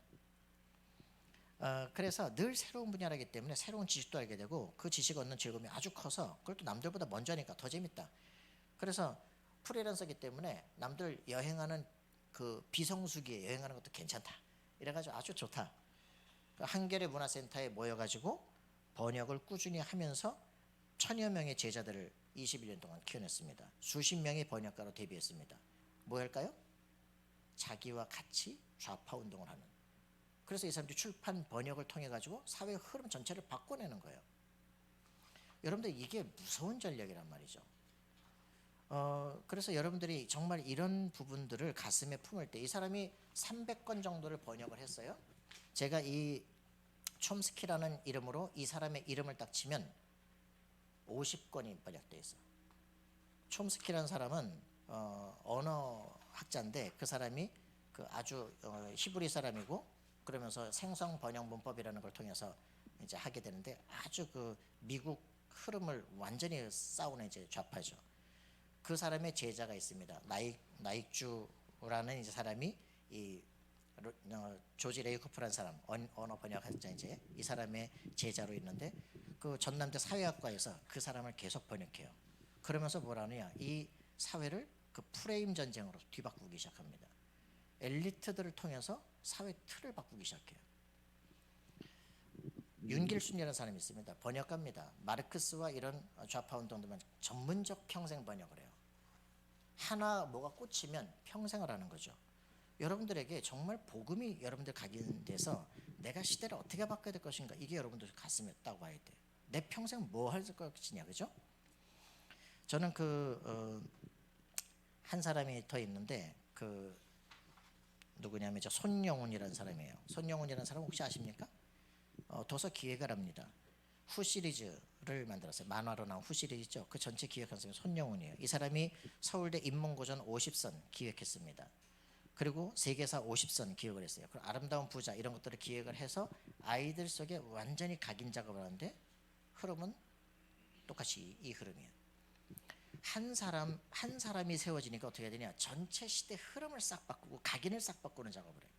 그래서 늘 새로운 분야이기 때문에 새로운 지식도 알게 되고 그 지식 얻는 즐거움이 아주 커서, 그걸 또 남들보다 먼저 하니까 더 재밌다. 그래서 프리랜서이기 때문에 남들 여행하는 그 비성수기에 여행하는 것도 괜찮다. 이래가지고 아주 좋다. 한겨레 문화센터에 모여가지고 번역을 꾸준히 하면서 1000여 명의 제자들을 21년 동안 키워냈습니다. 수십 명의 번역가로 데뷔했습니다. 뭐 할까요? 자기와 같이 좌파 운동을 하는. 그래서 이 사람들이 출판 번역을 통해 가지고 사회 흐름 전체를 바꿔내는 거예요. 여러분들 이게 무서운 전략이란 말이죠. 그래서 여러분들이 정말 이런 부분들을 가슴에 품을 때, 이 사람이 300권 정도를 번역을 했어요. 제가 이 촘스키라는 이름으로 이 사람의 이름을 딱 치면 50권이 번역되어 있어요. 촘스키라는 사람은 언어학자인데 그 사람이 그 아주 히브리 사람이고, 그러면서 생성 번역 문법이라는 걸 통해서 이제 하게 되는데 아주 그 미국 흐름을 완전히 싸우는 이제 좌파죠. 그 사람의 제자가 있습니다. 나익주라는 이제 사람이 이 조지 레이코프라는 사람, 언어 번역학자, 이제 이 사람의 제자로 있는데 그 전남대 사회학과에서 그 사람을 계속 번역해요. 그러면서 뭐라느냐, 이 사회를 그 프레임 전쟁으로 뒤바꾸기 시작합니다. 엘리트들을 통해서 사회 틀을 바꾸기 시작해요. 윤길순이라는 사람이 있습니다. 번역가입니다. 마르크스와 이런 좌파 운동들만 전문적 평생 번역을 해요. 하나 뭐가 꽂히면 평생을 하는 거죠. 여러분들에게 정말 복음이 여러분들 각인돼서 내가 시대를 어떻게 바꿔야 될 것인가, 이게 여러분들 가슴에 딱 와야 돼요. 내 평생 뭐 할 것이냐, 그죠? 저는 한 사람이 더 있는데 누구냐면 저 손영훈이라는 사람이에요. 손영훈이라는 사람 혹시 아십니까? 도서 기획을 합니다. 후 시리즈를 만들었어요. 만화로 나온 후 시리즈죠. 그 전체 기획한 사람이 손영훈이에요. 이 사람이 서울대 인문고전 50선 기획했습니다. 그리고 세계사 50선 기획을 했어요. 그리고 아름다운 부자 이런 것들을 기획을 해서 아이들 속에 완전히 각인 작업을 하는데 흐름은 똑같이 이 흐름이에요. 한 사람이 세워지니까 어떻게 되냐, 전체 시대 흐름을 싹 바꾸고 각인을 싹 바꾸는 작업을 해요.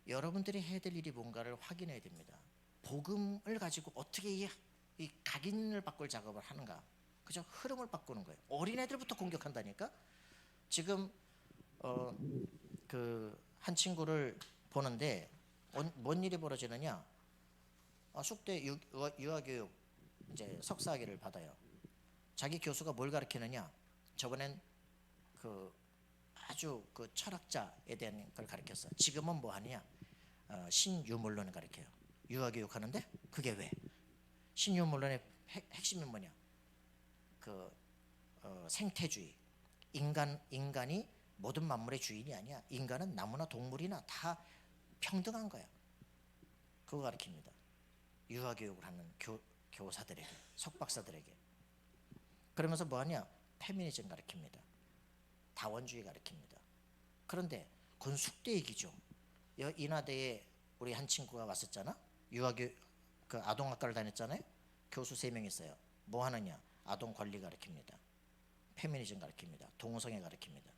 여러분들이 해야 될 일이 뭔가를 확인해야 됩니다. 복음을 가지고 어떻게 이 각인을 바꿀 작업을 하는가, 그죠? 흐름을 바꾸는 거예요. 어린애들부터 공격한다니까. 지금 한 친구를 보는데 뭔 일이 벌어지느냐, 숙대 유아교육 이제 석사학위를 받아요. 자기 교수가 뭘 가르치느냐, 저번엔 아주 철학자에 대한 걸 가르쳤어. 지금은 뭐 하느냐, 신유물론을 가르쳐요. 유아교육 하는데 그게 왜? 신유물론의 핵심은 뭐냐, 생태주의. 인간이 모든 만물의 주인이 아니야. 인간은 나무나 동물이나 다 평등한 거야. 그거 가르칩니다. 유아교육을 하는 교사들에게, 석박사들에게. 그러면서 뭐하냐? 페미니즘 가르칩니다. 다원주의 가르칩니다. 그런데 그건 숙대 얘기죠. 인하대에 우리 한 친구가 왔었잖아. 유아교육, 그 아동학과를 다녔잖아요. 교수 3명 있어요. 뭐 하느냐? 아동 권리 가르칩니다. 페미니즘 가르칩니다. 동성애 가르칩니다.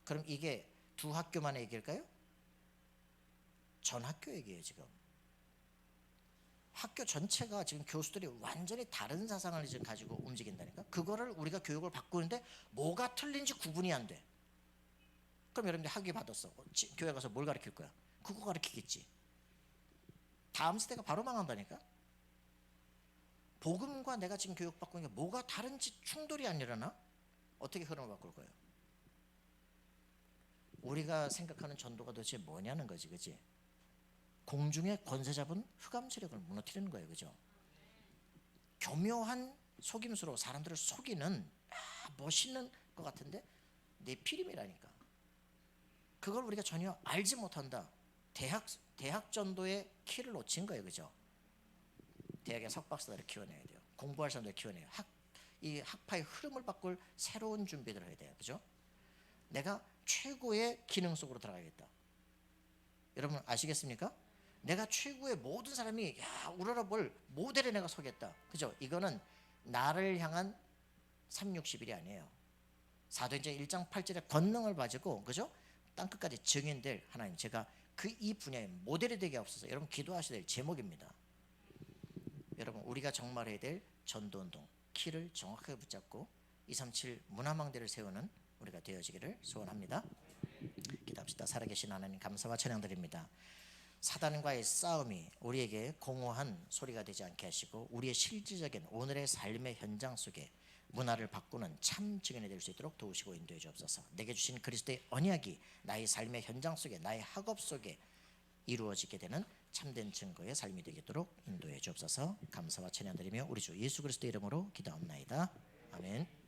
그럼 이게 두 학교만의 얘기일까요? 전 학교 얘기예요. 지금 학교 전체가 지금 교수들이 완전히 다른 사상을 지금 가지고 움직인다니까. 그거를 우리가 교육을 바꾸는데 뭐가 틀린지 구분이 안 돼. 그럼 여러분들 학위 받았어. 교회 가서 뭘 가르칠 거야? 그거 가르치겠지. 다음 세대가 바로 망한다니까. 복음과 내가 지금 교육받고 있는 게 뭐가 다른지 충돌이 안 일어나? 어떻게 흐름을 바꿀 거예요? 우리가 생각하는 전도가 도대체 뭐냐는 거지, 그지? 공중에 권세 잡은 흑암 세력을 무너뜨리는 거예요, 그죠? 교묘한 속임수로 사람들을 속이는 멋있는 것 같은데 내 피림이라니까. 그걸 우리가 전혀 알지 못한다. 대학 전도의 키를 놓친 거예요, 그죠? 대학에 석박사들을 키워내야 돼요. 공부할 사람들을 키워내요. 이 학파의 흐름을 바꿀 새로운 준비를 해야 돼요, 그죠? 내가 최고의 기능 속으로 들어가야겠다. 여러분 아시겠습니까? 내가 최고의 모든 사람이 우러러 볼 모델에 내가 서겠다, 그죠? 이거는 나를 향한 360일이 아니에요. 사도행전 1장 8절의 권능을 가지고, 그죠? 땅끝까지 증인될 하나님, 제가 이 분야의 모델이 되게 없어서 여러분 기도하셔야 될 제목입니다. 여러분 우리가 정말 해야 될 전도운동 키를 정확하게 붙잡고 237 문화망대를 세우는 우리가 되어지기를 소원합니다. 기도합시다. 살아계신 하나님 감사와 찬양드립니다. 사단과의 싸움이 우리에게 공허한 소리가 되지 않게 하시고 우리의 실질적인 오늘의 삶의 현장 속에 문화를 바꾸는 참 증인이 될 수 있도록 도우시고 인도해 주옵소서. 내게 주신 그리스도의 언약이 나의 삶의 현장 속에, 나의 학업 속에 이루어지게 되는 참된 증거의 삶이 되도록 인도해 주옵소서. 감사와 찬양드리며 우리 주 예수 그리스도의 이름으로 기도합나이다. 아멘.